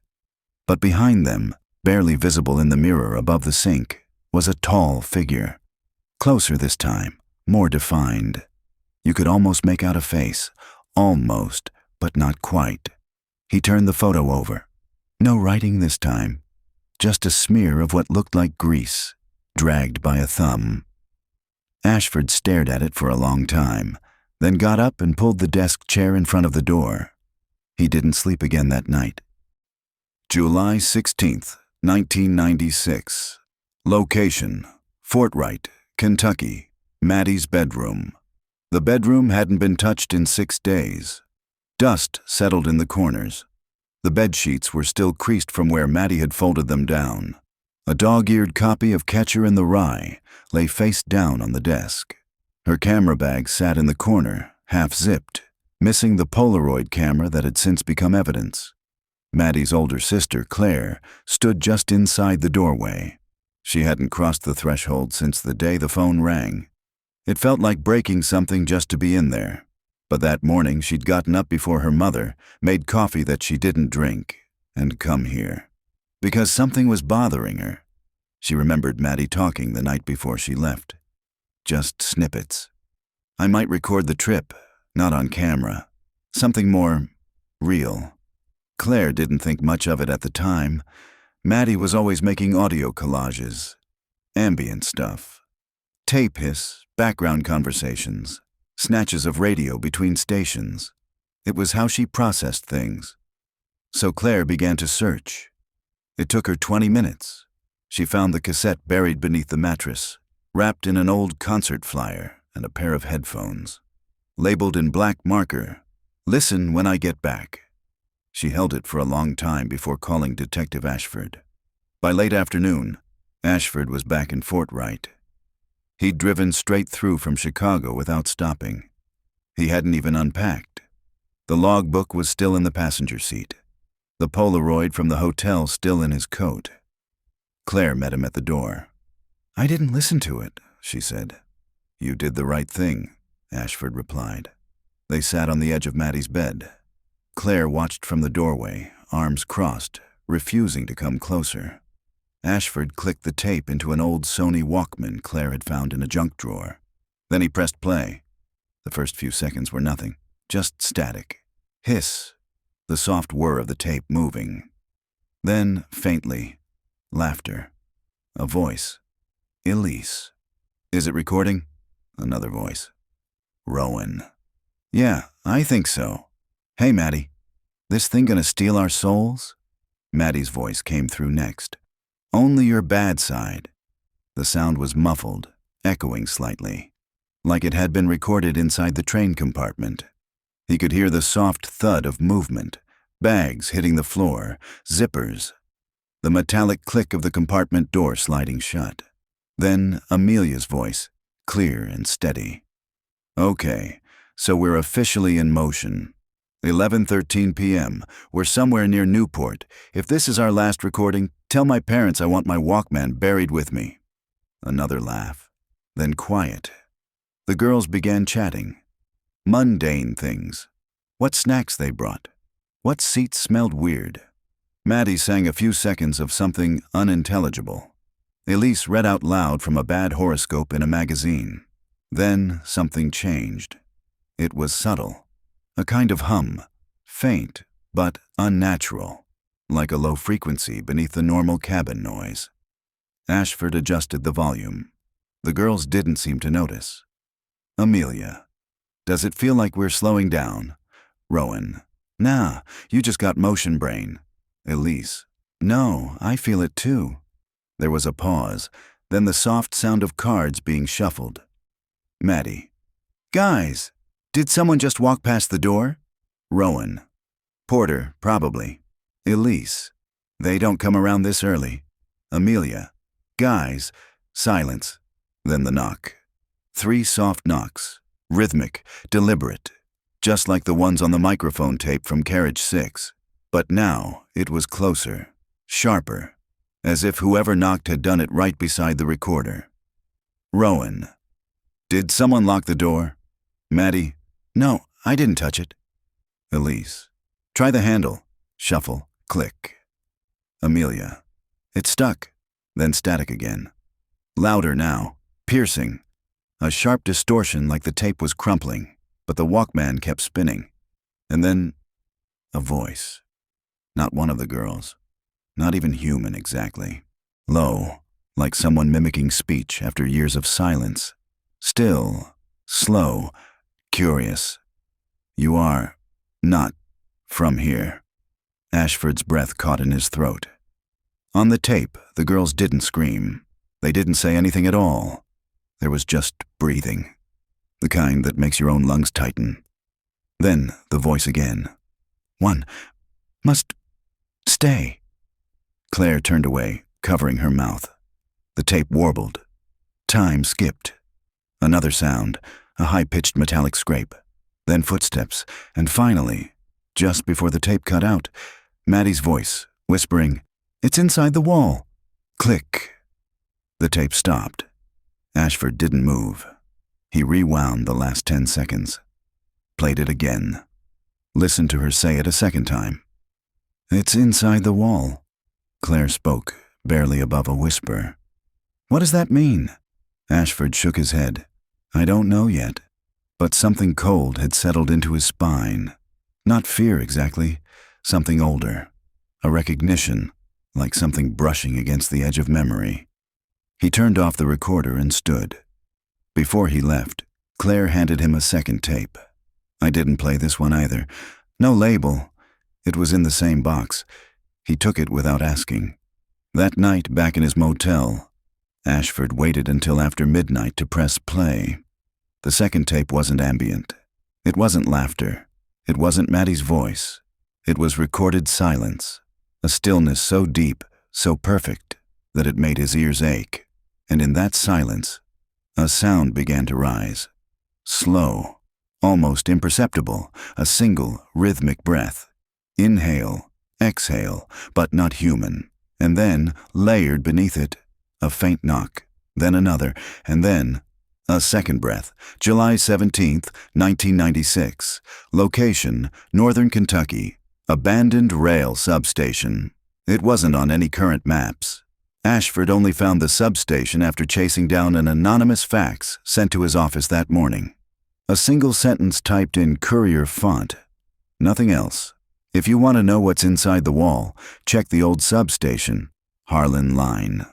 But behind them, barely visible in the mirror above the sink, was a tall figure. Closer this time, more defined. You could almost make out a face, Almost, but not quite. He turned the photo over. No writing this time. Just a smear of what looked like grease, dragged by a thumb. Ashford stared at it for a long time, then got up and pulled the desk chair in front of the door. He didn't sleep again that night. July 16th, 1996. Location: Fort Wright, Kentucky. Maddie's bedroom. The bedroom hadn't been touched in 6 days. Dust settled in the corners. The bedsheets were still creased from where Maddie had folded them down. A dog-eared copy of Catcher in the Rye lay face down on the desk. Her camera bag sat in the corner, half-zipped, missing the Polaroid camera that had since become evidence. Maddie's older sister, Claire, stood just inside the doorway. She hadn't crossed the threshold since the day the phone rang. It felt like breaking something just to be in there. But that morning she'd gotten up before her mother, made coffee that she didn't drink, and come here. Because something was bothering her. She remembered Maddie talking the night before she left. Just snippets. I might record the trip, not on camera. Something more real. Claire didn't think much of it at the time. Maddie was always making audio collages. Ambient stuff. Tape hiss, background conversations, snatches of radio between stations. It was how she processed things. So Claire began to search. It took her 20 minutes. She found the cassette buried beneath the mattress, wrapped in an old concert flyer and a pair of headphones. Labeled in black marker, "Listen when I get back." She held it for a long time before calling Detective Ashford. By late afternoon, Ashford was back in Fort Wright. He'd driven straight through from Chicago without stopping. He hadn't even unpacked. The logbook was still in the passenger seat. The Polaroid from the hotel still in his coat. Claire met him at the door. "I didn't listen to it," she said. "You did the right thing," Ashford replied. They sat on the edge of Maddie's bed. Claire watched from the doorway, arms crossed, refusing to come closer. Ashford clicked the tape into an old Sony Walkman Claire had found in a junk drawer. Then he pressed play. The first few seconds were nothing, just static. Hiss, the soft whir of the tape moving. Then, faintly, laughter. A voice. "Elise." "Is it recording?" Another voice. "Rowan." "Yeah, I think so. Hey, Maddie, this thing gonna steal our souls?" Maddie's voice came through next. "Only your bad side." The sound was muffled, echoing slightly, like it had been recorded inside the train compartment. He could hear the soft thud of movement, bags hitting the floor, zippers, the metallic click of the compartment door sliding shut. Then Amelia's voice, clear and steady. "Okay, so we're officially in motion. 11:13 p.m. We're somewhere near Newport. If this is our last recording, tell my parents I want my Walkman buried with me." Another laugh. Then quiet. The girls began chatting. Mundane things. What snacks they brought. What seats smelled weird. Maddie sang a few seconds of something unintelligible. Elise read out loud from a bad horoscope in a magazine. Then something changed. It was subtle. A kind of hum, faint but unnatural, like a low frequency beneath the normal cabin noise. Ashford adjusted the volume. The girls didn't seem to notice. Amelia. "Does it feel like we're slowing down?" Rowan. "Nah, you just got motion brain." Elise. "No, I feel it too." There was a pause, then the soft sound of cards being shuffled. Maddie. "Guys, did someone just walk past the door?" Rowan. "Porter, probably." Elise. "They don't come around this early." Amelia. "Guys." Silence. Then the knock. 3 soft knocks. Rhythmic, deliberate. Just like the ones on the microphone tape from Carriage 6. But now it was closer, sharper, as if whoever knocked had done it right beside the recorder. Rowan. "Did someone lock the door?" Maddie. "No, I didn't touch it." Elise. "Try the handle." Shuffle, click. Amelia. "It stuck." Then static again. Louder now, piercing. A sharp distortion like the tape was crumpling, but the Walkman kept spinning. And then, a voice. Not one of the girls. Not even human exactly. Low, like someone mimicking speech after years of silence. Still, slow, curious. You are not from here. Ashford's breath caught in his throat. On the tape, the girls didn't scream. They didn't say anything at all. There was just breathing. The kind that makes your own lungs tighten. Then the voice again. One must stay. Claire turned away, covering her mouth. The tape warbled. Time skipped. Another sound, a high-pitched metallic scrape. Then footsteps, and finally, just before the tape cut out, Maddie's voice, whispering, "It's inside the wall." Click. The tape stopped. Ashford didn't move. He rewound the last 10 seconds. Played it again. Listened to her say it a second time. "It's inside the wall." Claire spoke, barely above a whisper. "What does that mean?" Ashford shook his head. "I don't know yet." But something cold had settled into his spine. Not fear exactly, something older. A recognition, like something brushing against the edge of memory. He turned off the recorder and stood. Before he left, Claire handed him a second tape. I didn't play this one either. No label. It was in the same box. He took it without asking. That night, back in his motel, Ashford waited until after midnight to press play. The second tape wasn't ambient. It wasn't laughter. It wasn't Maddie's voice. It was recorded silence. A stillness so deep, so perfect, that it made his ears ache. And in that silence, a sound began to rise. Slow, almost imperceptible, a single, rhythmic breath. Inhale, exhale, but not human. And then, layered beneath it, a faint knock, then another, and then a second breath. July 17th, 1996. Location, Northern Kentucky. Abandoned rail substation. It wasn't on any current maps. Ashford only found the substation after chasing down an anonymous fax sent to his office that morning. A single sentence typed in courier font. Nothing else. If you want to know what's inside the wall, check the old substation, Harlan Line.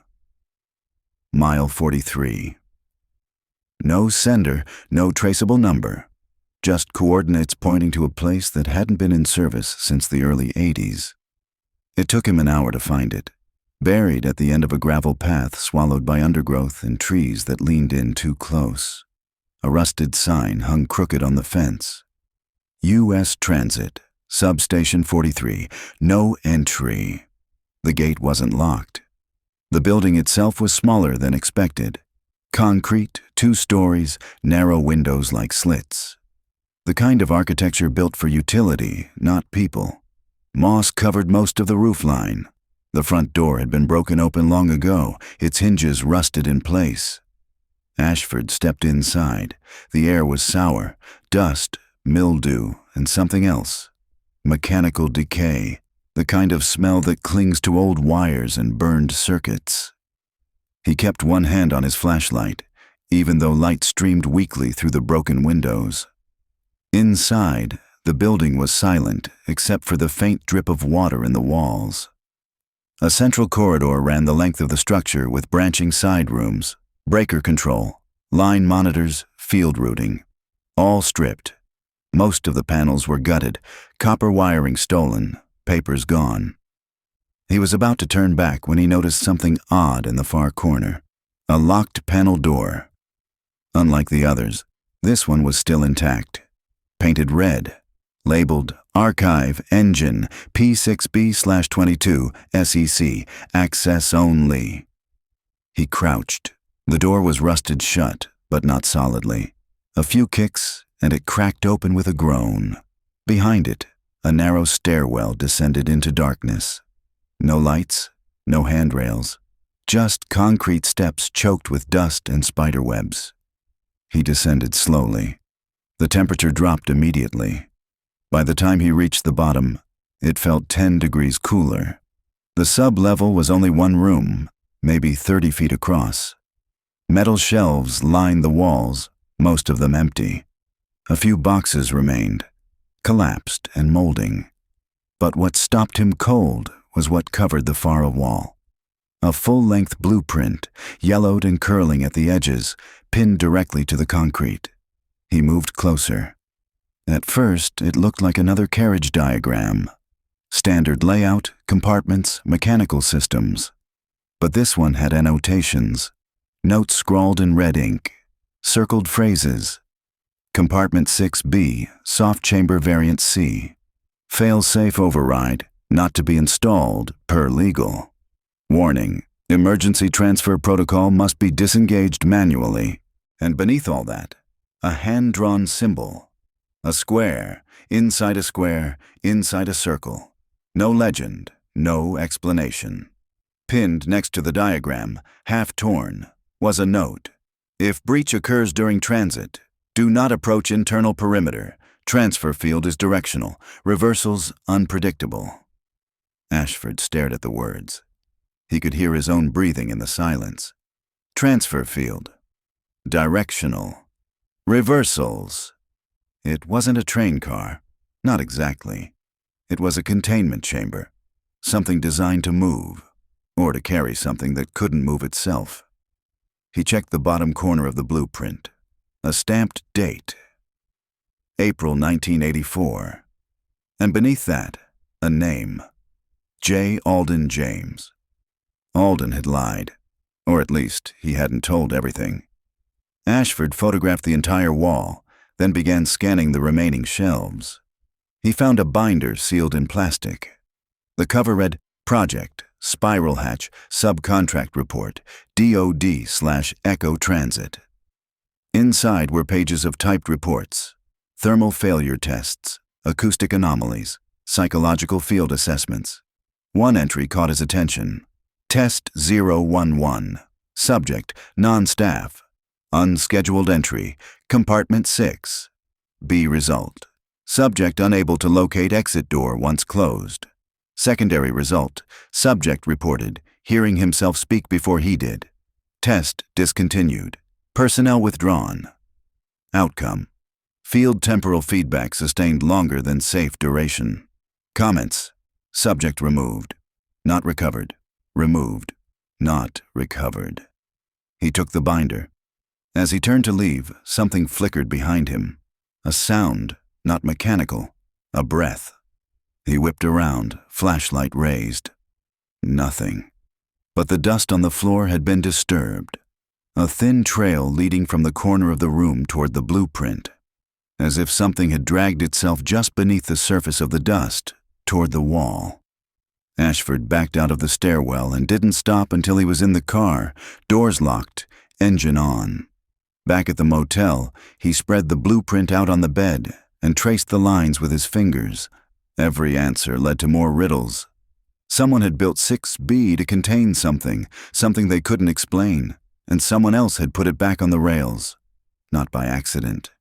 Mile 43. No sender, no traceable number. Just coordinates pointing to a place that hadn't been in service since the early 80s. It took him an hour to find it, buried at the end of a gravel path swallowed by undergrowth and trees that leaned in too close. A rusted sign hung crooked on the fence. U.S. Transit, Substation 43, no entry. The gate wasn't locked. The building itself was smaller than expected. Concrete, 2 stories, narrow windows like slits. The kind of architecture built for utility, not people. Moss covered most of the roofline. The front door had been broken open long ago, its hinges rusted in place. Ashford stepped inside. The air was sour, dust, mildew, and something else. Mechanical decay, the kind of smell that clings to old wires and burned circuits. He kept one hand on his flashlight, even though light streamed weakly through the broken windows. Inside, the building was silent except for the faint drip of water in the walls. A central corridor ran the length of the structure with branching side rooms, breaker control, line monitors, field routing. All stripped. Most of the panels were gutted, copper wiring stolen, papers gone. He was about to turn back when he noticed something odd in the far corner. A locked panel door. Unlike the others, this one was still intact. Painted red. Labeled Archive Engine P6B/22 SEC Access Only. He crouched. The door was rusted shut, but not solidly. A few kicks, and it cracked open with a groan. Behind it, a narrow stairwell descended into darkness. No lights, no handrails, just concrete steps choked with dust and spider webs. He descended slowly. The temperature dropped immediately. By the time he reached the bottom, it felt 10 degrees cooler. The sub-level was only one room, maybe 30 feet across. Metal shelves lined the walls, most of them empty. A few boxes remained. collapsed and molding. But what stopped him cold was what covered the far wall. A full-length blueprint, yellowed and curling at the edges, pinned directly to the concrete. He moved closer. At first, it looked like another carriage diagram. Standard layout, compartments, mechanical systems. But this one had annotations, notes scrawled in red ink, circled phrases. Compartment 6B, soft chamber variant C. Fail-safe override, not to be installed, per legal. Warning, emergency transfer protocol must be disengaged manually. And beneath all that, a hand-drawn symbol. A square, inside a square, inside a circle. No legend, no explanation. Pinned next to the diagram, half torn, was a note. If breach occurs during transit, do not approach internal perimeter. Transfer field is directional. Reversals unpredictable. Ashford stared at the words. He could hear his own breathing in the silence. Transfer field. Directional. Reversals. It wasn't a train car. Not exactly. It was a containment chamber. Something designed to move, or to carry something that couldn't move itself. He checked the bottom corner of the blueprint. A stamped date. April 1984. And beneath that, a name. J. Alden James. Alden had lied, or at least he hadn't told everything. Ashford photographed the entire wall, then began scanning the remaining shelves. He found a binder sealed in plastic. The cover read, Project, Spiral Hatch, Subcontract Report, DOD/Echo Transit. Inside were pages of typed reports, thermal failure tests, acoustic anomalies, psychological field assessments. One entry caught his attention. Test 011. Subject, non-staff. Unscheduled entry, compartment 6. B result. Subject unable to locate exit door once closed. Secondary result, subject reported, hearing himself speak before he did. Test discontinued. Personnel withdrawn. Outcome, field temporal feedback sustained longer than safe duration. Comments, subject removed. Not recovered. Removed. Not recovered. He took the binder. As he turned to leave, something flickered behind him. A sound. Not mechanical, a breath. He whipped around, flashlight raised. Nothing. But the dust on the floor had been disturbed. A thin trail leading from the corner of the room toward the blueprint, as if something had dragged itself just beneath the surface of the dust toward the wall. Ashford backed out of the stairwell and didn't stop until he was in the car, doors locked, engine on. Back at the motel, he spread the blueprint out on the bed and traced the lines with his fingers. Every answer led to more riddles. Someone had built 6B to contain something they couldn't explain, and someone else had put it back on the rails. Not by accident.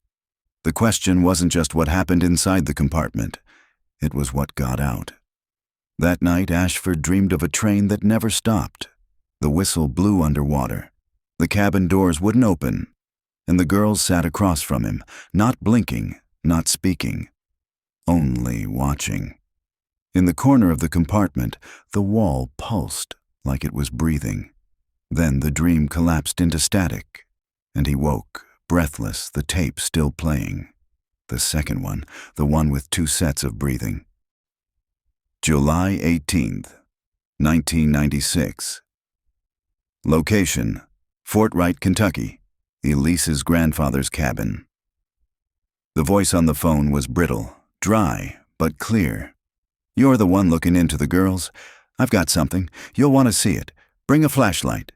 The question wasn't just what happened inside the compartment, it was what got out. That night, Ashford dreamed of a train that never stopped. The whistle blew underwater. The cabin doors wouldn't open, and the girls sat across from him, not blinking, not speaking, only watching. In the corner of the compartment, the wall pulsed like it was breathing. Then the dream collapsed into static, and he woke, breathless, the tape still playing. The second one, the one with 2 sets of breathing. July 18th, 1996. Location, Fort Wright, Kentucky, Elise's grandfather's cabin. The voice on the phone was brittle, dry, but clear. You're the one looking into the girls. I've got something. You'll want to see it. Bring a flashlight.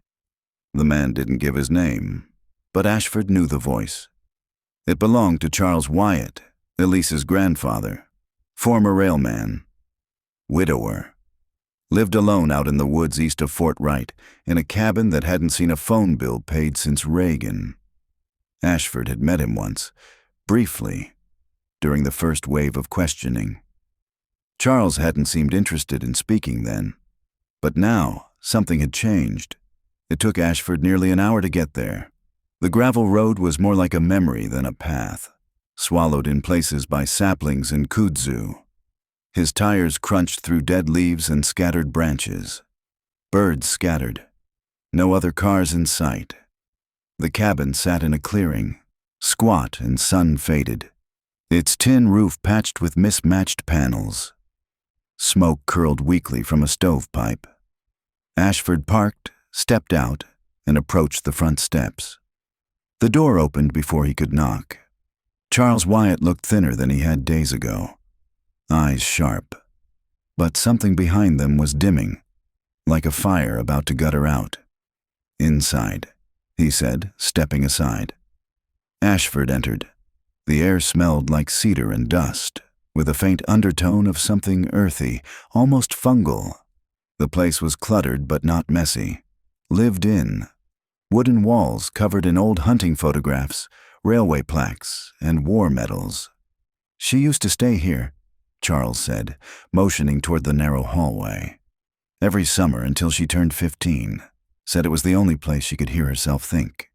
The man didn't give his name, but Ashford knew the voice. It belonged to Charles Wyatt, Elise's grandfather, former railman, widower. Lived alone out in the woods east of Fort Wright, in a cabin that hadn't seen a phone bill paid since Reagan. Ashford had met him once, briefly, during the first wave of questioning. Charles hadn't seemed interested in speaking then, but now something had changed. It took Ashford nearly an hour to get there. The gravel road was more like a memory than a path. swallowed in places by saplings and kudzu. His tires crunched through dead leaves and scattered branches. Birds scattered. No other cars in sight. The cabin sat in a clearing, squat and sun-faded, its tin roof patched with mismatched panels. Smoke curled weakly from a stovepipe. Ashford parked, stepped out, and approached the front steps. The door opened before he could knock. Charles Wyatt looked thinner than he had days ago, eyes sharp. But something behind them was dimming, like a fire about to gutter out. "Inside," he said, stepping aside. Ashford entered. The air smelled like cedar and dust, with a faint undertone of something earthy, almost fungal. The place was cluttered but not messy. Lived in. Wooden walls covered in old hunting photographs, railway plaques, and war medals. "She used to stay here," Charles said, motioning toward the narrow hallway. "Every summer until she turned 15. Said it was the only place she could hear herself think."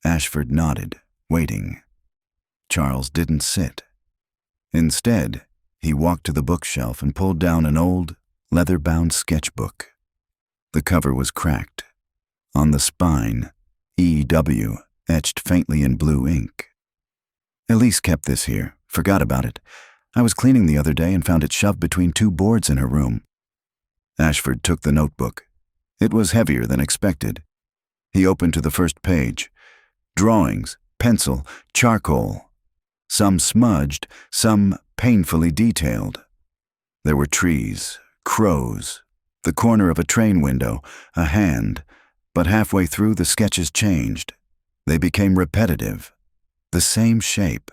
Ashford nodded, waiting. Charles didn't sit. Instead, he walked to the bookshelf and pulled down an old, leather-bound sketchbook. The cover was cracked. On the spine, E.W. etched faintly in blue ink. "Elise kept this here, forgot about it. I was cleaning the other day and found it shoved between two boards in her room." Ashford took the notebook. It was heavier than expected. He opened to the first page. Drawings, pencil, charcoal. Some smudged, some painfully detailed. There were trees, crows, the corner of a train window, a hand, but halfway through the sketches changed. They became repetitive. The same shape,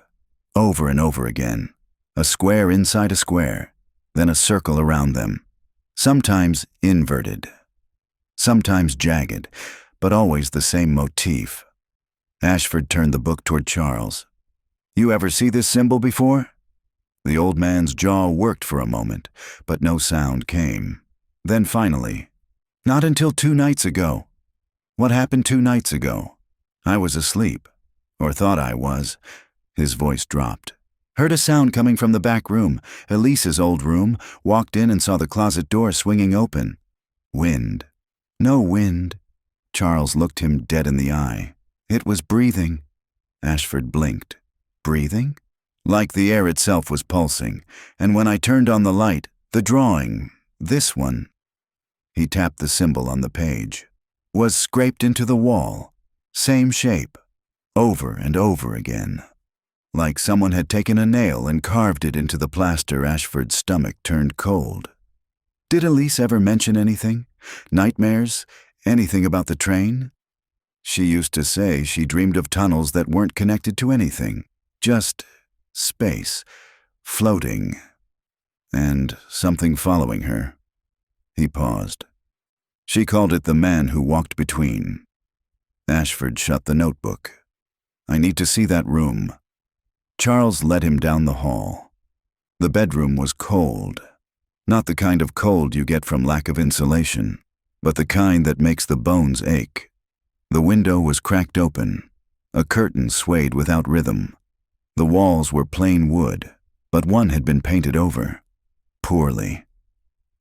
over and over again. A square inside a square, then a circle around them. Sometimes inverted. Sometimes jagged, but always the same motif. Ashford turned the book toward Charles. "You ever see this symbol before?" The old man's jaw worked for a moment, but no sound came. Then finally, "Not until 2 nights ago." "What happened 2 nights ago?" "I was asleep, or thought I was." His voice dropped. "Heard a sound coming from the back room, Elise's old room, walked in and saw the closet door swinging open." "Wind." "No wind." Charles looked him dead in the eye. "It was breathing." Ashford blinked. "Breathing?" "Like the air itself was pulsing, and when I turned on the light, the drawing, this one," he tapped the symbol on the page, "was scraped into the wall. Same shape, over and over again. Like someone had taken a nail and carved it into the plaster." Ashford's stomach turned cold. "Did Elise ever mention anything? Nightmares? Anything about the train?" "She used to say she dreamed of tunnels that weren't connected to anything. Just space, floating, and something following her." He paused. "She called it the man who walked between." Ashford shut the notebook. "I need to see that room." Charles led him down the hall. The bedroom was cold. Not the kind of cold you get from lack of insulation, but the kind that makes the bones ache. The window was cracked open. A curtain swayed without rhythm. The walls were plain wood, but one had been painted over. Poorly.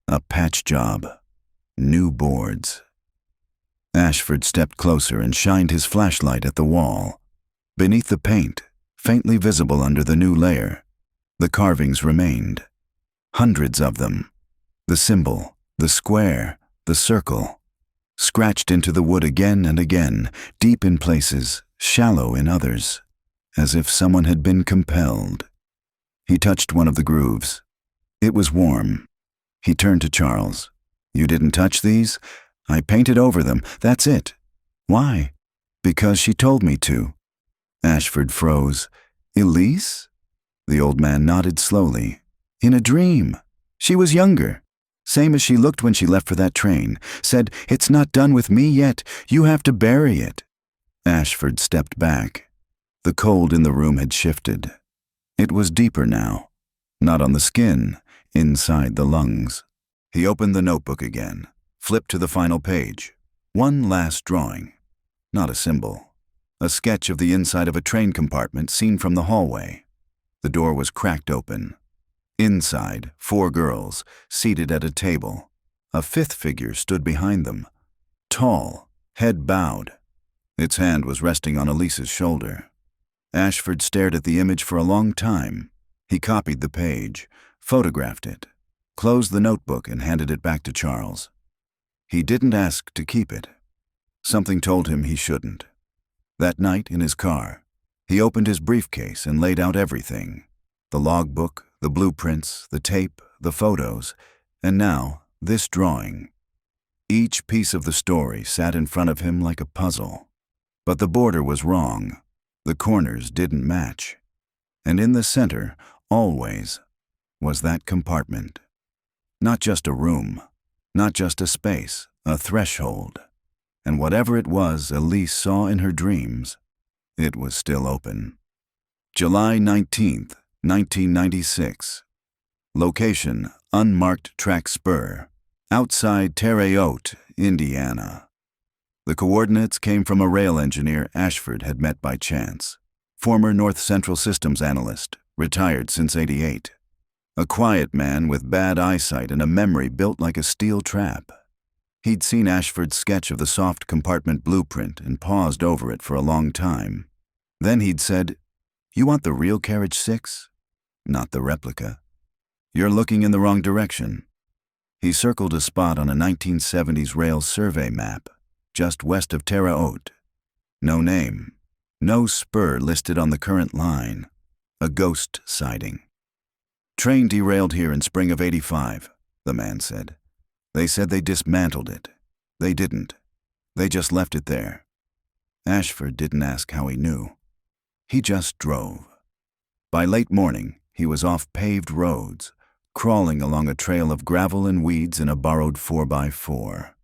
A patch job. New boards. Ashford stepped closer and shined his flashlight at the wall. Beneath the paint, faintly visible under the new layer, the carvings remained. Hundreds of them. The symbol, the square, the circle. Scratched into the wood again and again, deep in places, shallow in others, as if someone had been compelled. He touched one of the grooves. It was warm. He turned to Charles. "You didn't touch these? I painted over them, that's it." "Why?" "Because she told me to." Ashford froze. "Elise?" The old man nodded slowly. "In a dream. She was younger. Same as she looked when she left for that train. Said, 'It's not done with me yet. You have to bury it.'" Ashford stepped back. The cold in the room had shifted. It was deeper now. Not on the skin, inside the lungs. He opened the notebook again, flipped to the final page. One last drawing. Not a symbol. A sketch of the inside of a train compartment seen from the hallway. The door was cracked open. Inside, 4 girls, seated at a table. A 5th figure stood behind them. Tall, head bowed. Its hand was resting on Elise's shoulder. Ashford stared at the image for a long time. He copied the page, photographed it, closed the notebook and handed it back to Charles. He didn't ask to keep it. Something told him he shouldn't. That night, in his car, he opened his briefcase and laid out everything. The logbook, the blueprints, the tape, the photos, and now this drawing. Each piece of the story sat in front of him like a puzzle. But the border was wrong. The corners didn't match. And in the center, always, was that compartment. Not just a room, not just a space, a threshold. And whatever it was Elise saw in her dreams, it was still open. July 19th, 1996. Location, unmarked track spur, outside Terre Haute, Indiana. The coordinates came from a rail engineer Ashford had met by chance. Former North Central Systems analyst, retired since '88. A quiet man with bad eyesight and a memory built like a steel trap. He'd seen Ashford's sketch of the soft compartment blueprint and paused over it for a long time. Then he'd said, "You want the real carriage 6? Not the replica. You're looking in the wrong direction." He circled a spot on a 1970s rail survey map, just west of Terre Haute. No name, no spur listed on the current line. A ghost sighting. "Train derailed here in spring of '85, the man said. "They said they dismantled it. They didn't. They just left it there." Ashford didn't ask how he knew. He just drove. By late morning, he was off paved roads, crawling along a trail of gravel and weeds in a borrowed 4x4.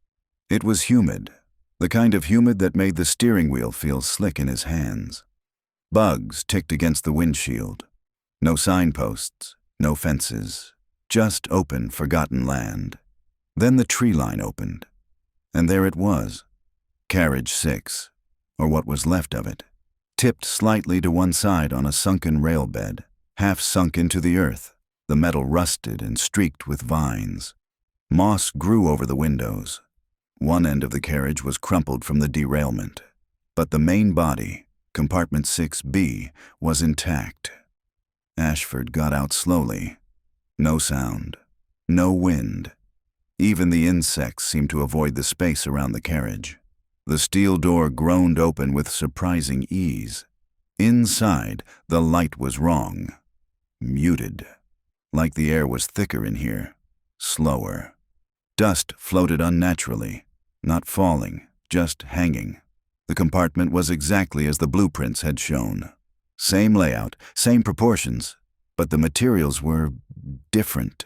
It was humid, the kind of humid that made the steering wheel feel slick in his hands. Bugs ticked against the windshield. No signposts, no fences, just open, forgotten land. Then the tree line opened, and there it was, carriage 6, or what was left of it, tipped slightly to one side on a sunken rail bed, half sunk into the earth, the metal rusted and streaked with vines. Moss grew over the windows. One end of the carriage was crumpled from the derailment, but the main body, compartment 6B, was intact. Ashford got out slowly. No sound, no wind. Even the insects seemed to avoid the space around the carriage. The steel door groaned open with surprising ease. Inside, the light was wrong. Muted. Like the air was thicker in here. Slower. Dust floated unnaturally. Not falling, just hanging. The compartment was exactly as the blueprints had shown. Same layout, same proportions, but the materials were different,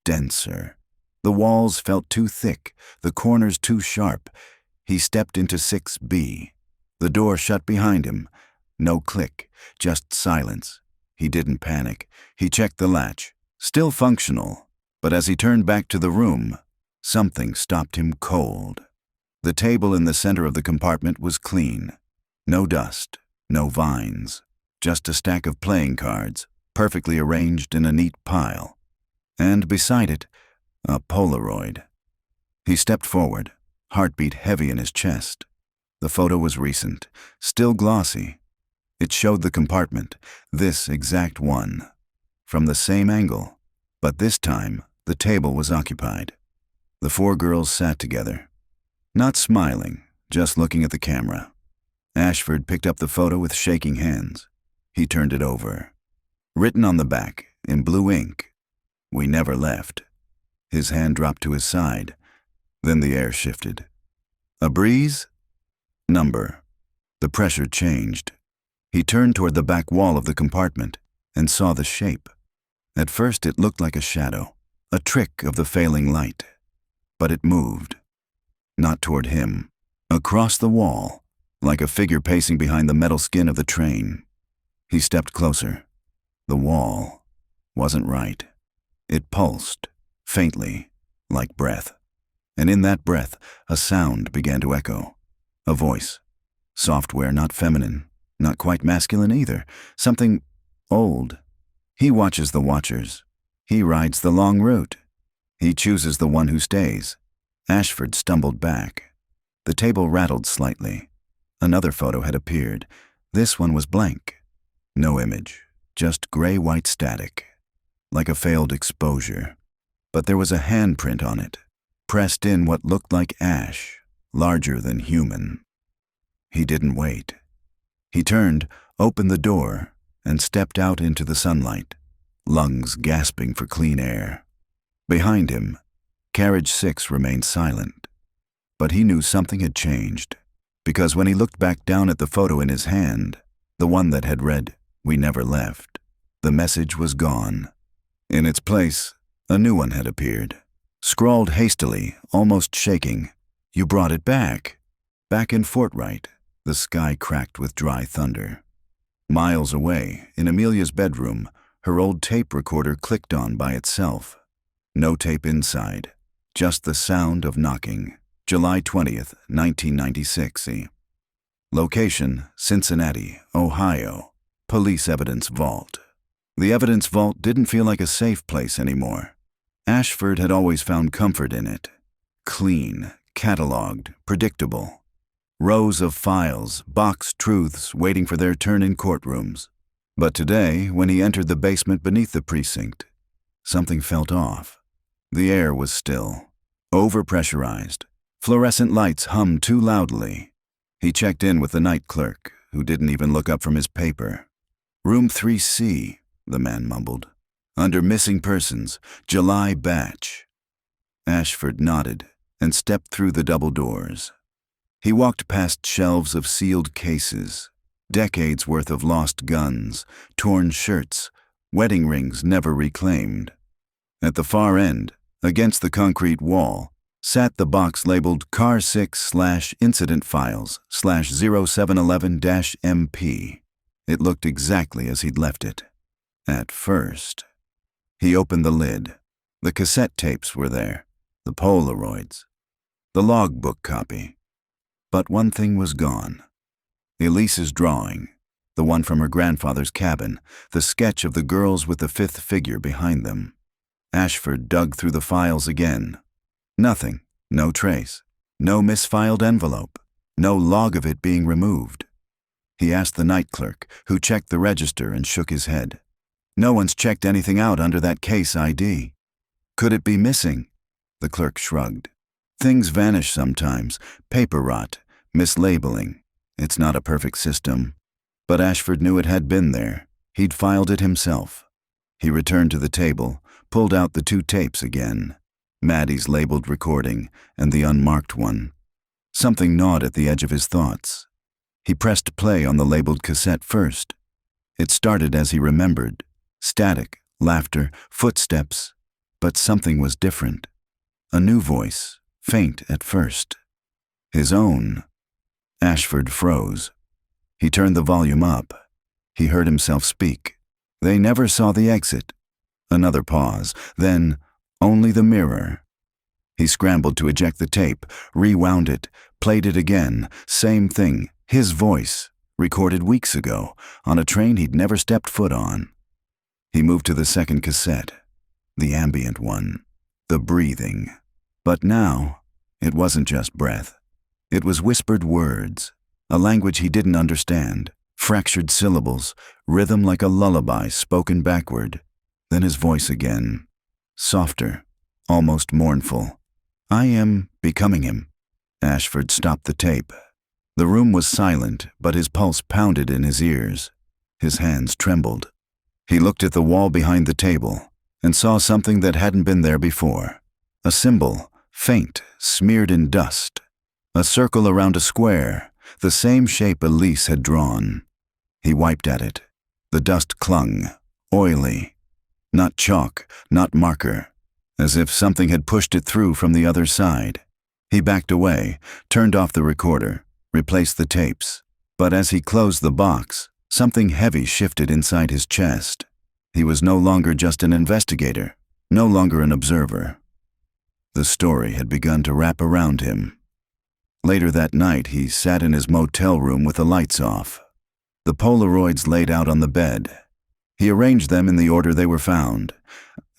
denser. The walls felt too thick, the corners too sharp. He stepped into 6B. The door shut behind him. No click, just silence. He didn't panic. He checked the latch. Still functional, but as he turned back to the room, something stopped him cold. The table in the center of the compartment was clean. No dust, no vines, just a stack of playing cards, perfectly arranged in a neat pile. And beside it, a Polaroid. He stepped forward, heartbeat heavy in his chest. The photo was recent, still glossy. It showed the compartment, this exact one, from the same angle, but this time the table was occupied. The 4 girls sat together, not smiling, just looking at the camera. Ashford picked up the photo with shaking hands. He turned it over. Written on the back, in blue ink, "We never left." His hand dropped to his side. Then the air shifted. A breeze? Number. The pressure changed. He turned toward the back wall of the compartment and saw the shape. At first it looked like a shadow, a trick of the failing light. But it moved. Not toward him. Across the wall, like a figure pacing behind the metal skin of the train. He stepped closer. The wall wasn't right. It pulsed, faintly, like breath. And in that breath, a sound began to echo. A voice. Software, not feminine, not quite masculine either. Something old, He watches the watchers. He rides the long route. He chooses the one who stays. Ashford stumbled back. The table rattled slightly. Another photo had appeared. This one was blank. No image, just gray-white static, like a failed exposure. But there was a handprint on it, pressed in what looked like ash, larger than human. He didn't wait. He turned, opened the door, and stepped out into the sunlight, lungs gasping for clean air. Behind him, Carriage 6 remained silent. But he knew something had changed, because when he looked back down at the photo in his hand, the one that had read, "We never left," the message was gone. In its place, a new one had appeared, scrawled hastily, almost shaking. "You brought it back." Back in Fortright, the sky cracked with dry thunder. Miles away, in Amelia's bedroom, her old tape recorder clicked on by itself. No tape inside, just the sound of knocking. July 20th, 1996. Location, Cincinnati, Ohio. Police evidence vault. The evidence vault didn't feel like a safe place anymore. Ashford had always found comfort in it. Clean, catalogued, predictable. Rows of files, boxed truths waiting for their turn in courtrooms. But today, when he entered the basement beneath the precinct, something felt off. The air was still, overpressurized. Fluorescent lights hummed too loudly. He checked in with the night clerk, who didn't even look up from his paper. "Room 3C, the man mumbled. "Under missing persons, July batch." Ashford nodded and stepped through the double doors. He walked past shelves of sealed cases, decades worth of lost guns, torn shirts, wedding rings never reclaimed. At the far end, against the concrete wall, sat the box labeled Car 6/Incident Files /0711-MP. It looked exactly as he'd left it. At first. He opened the lid. The cassette tapes were there, the Polaroids, the logbook copy. But one thing was gone. Elise's drawing, the one from her grandfather's cabin, the sketch of the girls with the fifth figure behind them. Ashford dug through the files again. Nothing, no trace, no misfiled envelope, no log of it being removed. He asked the night clerk, who checked the register and shook his head. "No one's checked anything out under that case ID." "Could it be missing?" The clerk shrugged. "Things vanish sometimes, paper rot, mislabeling. It's not a perfect system." But Ashford knew it had been there. He'd filed it himself. He returned to the table, pulled out the two tapes again. Maddie's labeled recording and the unmarked one. Something gnawed at the edge of his thoughts. He pressed play on the labeled cassette first. It started as he remembered. Static, laughter, footsteps. But something was different. A new voice, faint at first. His own. Ashford froze. He turned the volume up. He heard himself speak. "They never saw the exit." Another pause, then only the mirror. He scrambled to eject the tape, rewound it, played it again. Same thing, his voice, recorded weeks ago, on a train he'd never stepped foot on. He moved to the second cassette, the ambient one, the breathing. But now, it wasn't just breath. It was whispered words, a language he didn't understand, fractured syllables, rhythm like a lullaby spoken backward. Then his voice again, softer, almost mournful. "I am becoming him." Ashford stopped the tape. The room was silent, but his pulse pounded in his ears. His hands trembled. He looked at the wall behind the table and saw something that hadn't been there before. A symbol, faint, smeared in dust. A circle around a square, the same shape Elise had drawn. He wiped at it. The dust clung, oily. Not chalk, not marker, as if something had pushed it through from the other side. He backed away, turned off the recorder, replaced the tapes. But as he closed the box, something heavy shifted inside his chest. He was no longer just an investigator, no longer an observer. The story had begun to wrap around him. Later that night, he sat in his motel room with the lights off. The Polaroids laid out on the bed. He arranged them in the order they were found.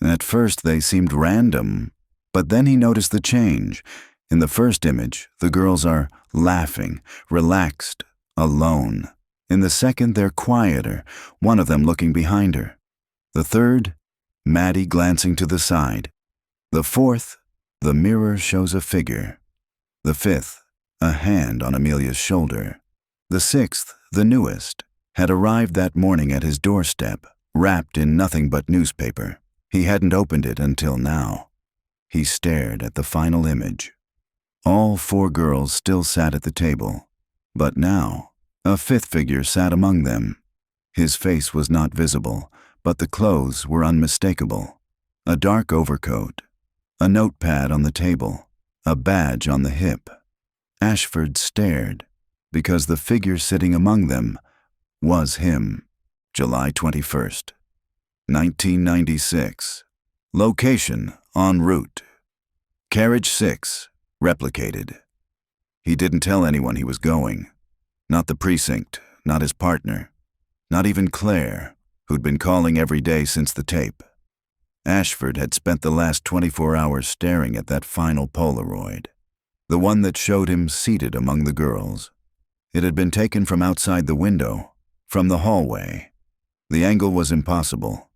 At first they seemed random, but then he noticed the change. In the first image, the girls are laughing, relaxed, alone. In the second, they're quieter, one of them looking behind her. The third, Maddie glancing to the side. The fourth, the mirror shows a figure. The fifth, a hand on Amelia's shoulder. The sixth, the newest, had arrived that morning at his doorstep, wrapped in nothing but newspaper. He hadn't opened it until now. He stared at the final image. All 4 girls still sat at the table, but now a fifth figure sat among them. His face was not visible, but the clothes were unmistakable. A dark overcoat, a notepad on the table, a badge on the hip. Ashford stared, because the figure sitting among them was him. July 21st, 1996. Location en route. Carriage 6, replicated. He didn't tell anyone he was going. Not the precinct, not his partner, not even Claire, who'd been calling every day since the tape. Ashford had spent the last 24 hours staring at that final Polaroid, the one that showed him seated among the girls. It had been taken from outside the window, from the hallway. The angle was impossible.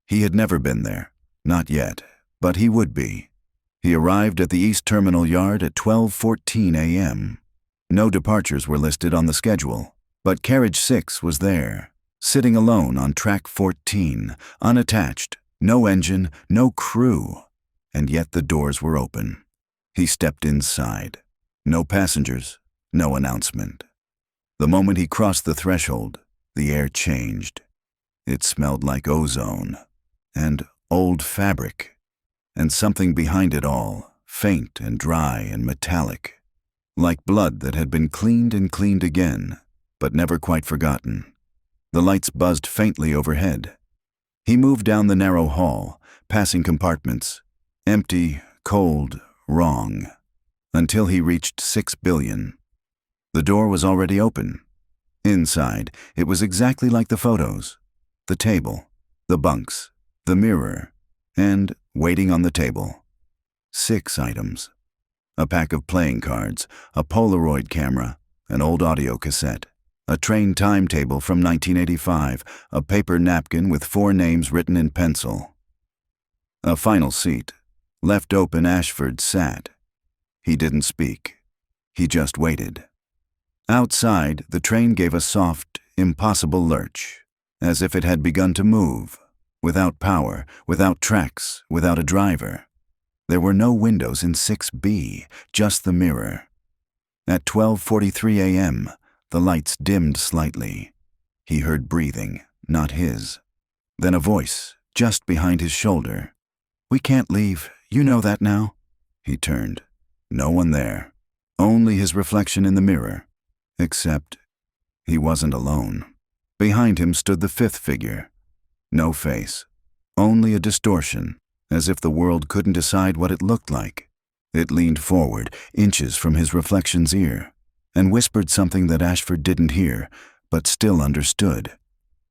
He had never been there, not yet, but he would be. He arrived at the East Terminal Yard at 12:14 a.m. No departures were listed on the schedule, but Carriage 6 was there, sitting alone on track 14, unattached, no engine, no crew, and yet the doors were open. He stepped inside. No passengers, no announcement. The moment he crossed the threshold, the air changed. It smelled like ozone and old fabric, and something behind it all, faint and dry and metallic, like blood that had been cleaned and cleaned again, but never quite forgotten. The lights buzzed faintly overhead. He moved down the narrow hall, passing compartments, empty, cold, wrong, until he reached 6 billion. The door was already open. Inside, it was exactly like the photos. The table, the bunks, the mirror, and, waiting on the table, 6 items. A pack of playing cards, a Polaroid camera, an old audio cassette, a train timetable from 1985, a paper napkin with 4 names written in pencil. A final seat. Left open, Ashford sat. He didn't speak. He just waited. Outside, the train gave a soft, impossible lurch, as if it had begun to move, without power, without tracks, without a driver. There were no windows in 6B, just the mirror. At 12:43 a.m., the lights dimmed slightly. He heard breathing, not his. Then a voice, just behind his shoulder. "We can't leave, you know that now." He turned. No one there. Only his reflection in the mirror. Except he wasn't alone. Behind him stood the 5th figure. No face. Only a distortion, as if the world couldn't decide what it looked like. It leaned forward, inches from his reflection's ear, and whispered something that Ashford didn't hear, but still understood.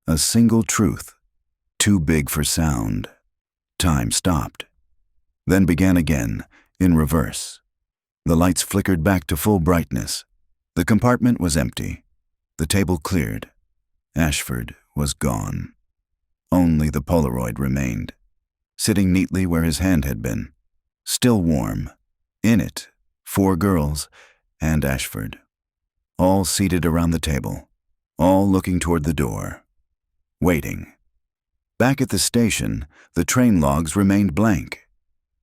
A single truth, too big for sound. Time stopped. Then began again, in reverse. The lights flickered back to full brightness. The compartment was empty. The table cleared. Ashford was gone. Only the Polaroid remained, sitting neatly where his hand had been, still warm. In it, 4 girls and Ashford, all seated around the table, all looking toward the door, waiting. Back at the station, the train logs remained blank.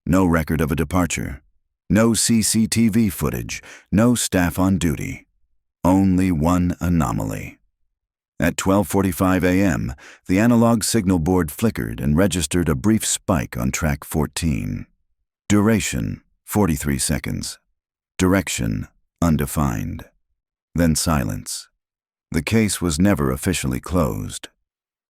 No record of a departure. No CCTV footage, no staff on duty. Only one anomaly. At 12:45 a.m., the analog signal board flickered and registered a brief spike on track 14. Duration, 43 seconds. Direction, undefined. Then silence. The case was never officially closed.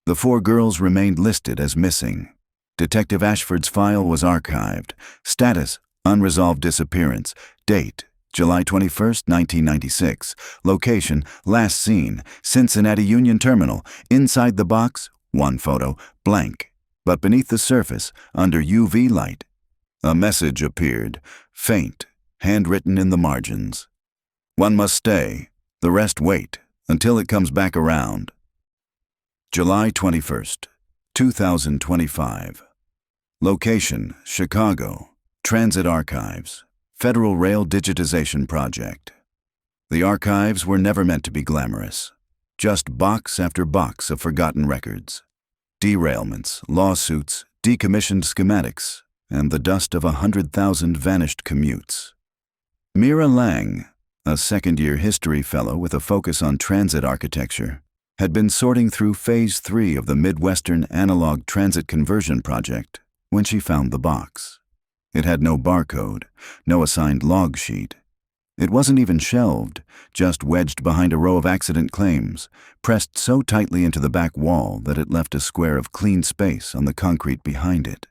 The 4 girls remained listed as missing. Detective Ashford's file was archived. Status, unresolved disappearance. Date, July 21st, 1996. Location, last seen, Cincinnati Union Terminal. Inside the box, One photo, blank, but beneath the surface, under UV light, a message appeared, faint, handwritten in the margins. One must stay, the rest wait, until it comes back around. July 21st, 2025. Location, Chicago. Transit Archives. Federal Rail Digitization Project. The archives were never meant to be glamorous. Just box after box of forgotten records. Derailments, lawsuits, decommissioned schematics, and the dust of 100,000 vanished commutes. Mira Lang, a second-year history fellow with a focus on transit architecture, had been sorting through Phase 3 of the Midwestern Analog Transit Conversion Project when she found the box. It had no barcode, no assigned log sheet. It wasn't even shelved, just wedged behind a row of accident claims, pressed so tightly into the back wall that it left a square of clean space on the concrete behind it.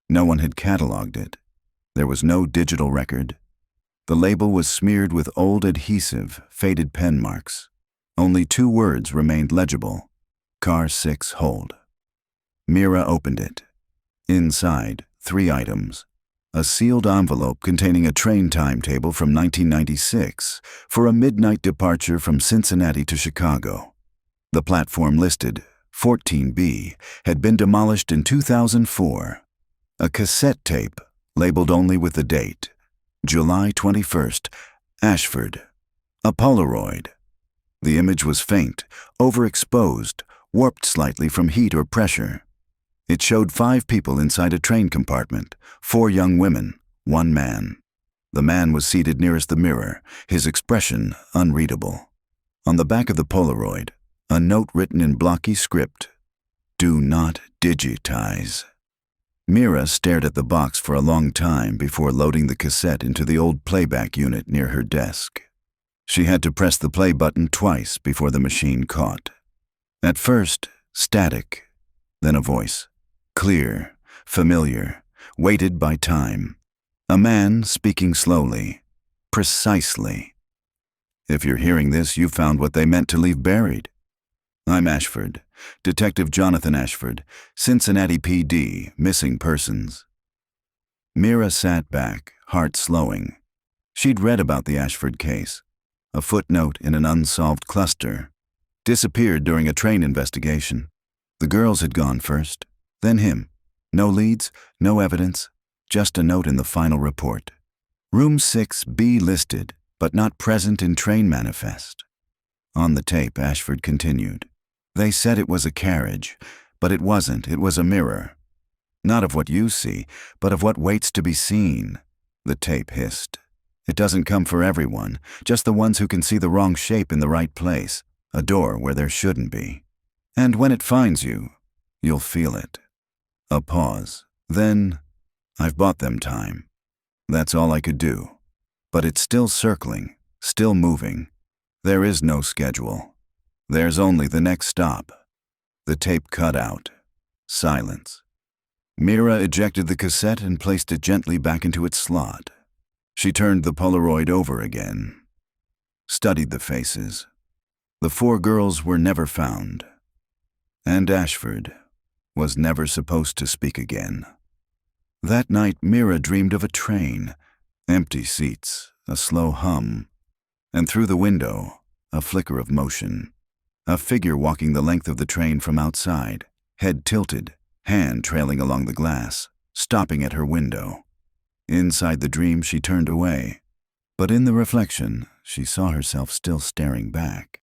No one had cataloged it. There was no digital record. The label was smeared with old adhesive, faded pen marks. Only 2 words remained legible: Car 6 hold. Mira opened it. Inside, 3 items. A sealed envelope containing a train timetable from 1996 for a midnight departure from Cincinnati to Chicago. The platform listed, 14B, had been demolished in 2004. A cassette tape, labeled only with the date, July 21st, Ashford. A Polaroid. The image was faint, overexposed, warped slightly from heat or pressure. It showed 5 people inside a train compartment, 4 young women, 1 man. The man was seated nearest the mirror, his expression unreadable. On the back of the Polaroid, a note written in blocky script: "Do not digitize." Mira stared at the box for a long time before loading the cassette into the old playback unit near her desk. She had to press the play button twice before the machine caught. At first, static, then a voice. Clear, familiar, weighted by time. A man speaking slowly, precisely. If you're hearing this, you've found what they meant to leave buried. I'm Ashford, Detective Jonathan Ashford, Cincinnati PD, missing persons. Mira sat back, heart slowing. She'd read about the Ashford case, a footnote in an unsolved cluster. Disappeared during a train investigation. The girls had gone first. Then him. No leads, no evidence, just a note in the final report. Room 6B listed, but not present in train manifest. On the tape, Ashford continued. They said it was a carriage, but it wasn't. It was a mirror. Not of what you see, but of what waits to be seen, the tape hissed. It doesn't come for everyone, just the ones who can see the wrong shape in the right place, a door where there shouldn't be. And when it finds you, you'll feel it. A pause. Then, I've bought them time. That's all I could do. But it's still circling, still moving. There is no schedule. There's only the next stop. The tape cut out. Silence. Mira ejected the cassette and placed it gently back into its slot. She turned the Polaroid over again. Studied the faces. The 4 girls were never found. And Ashford was never supposed to speak again. That night, Mira dreamed of a train, empty seats, a slow hum, and through the window, a flicker of motion. A figure walking the length of the train from outside, head tilted, hand trailing along the glass, stopping at her window. Inside the dream, she turned away, but in the reflection, she saw herself still staring back.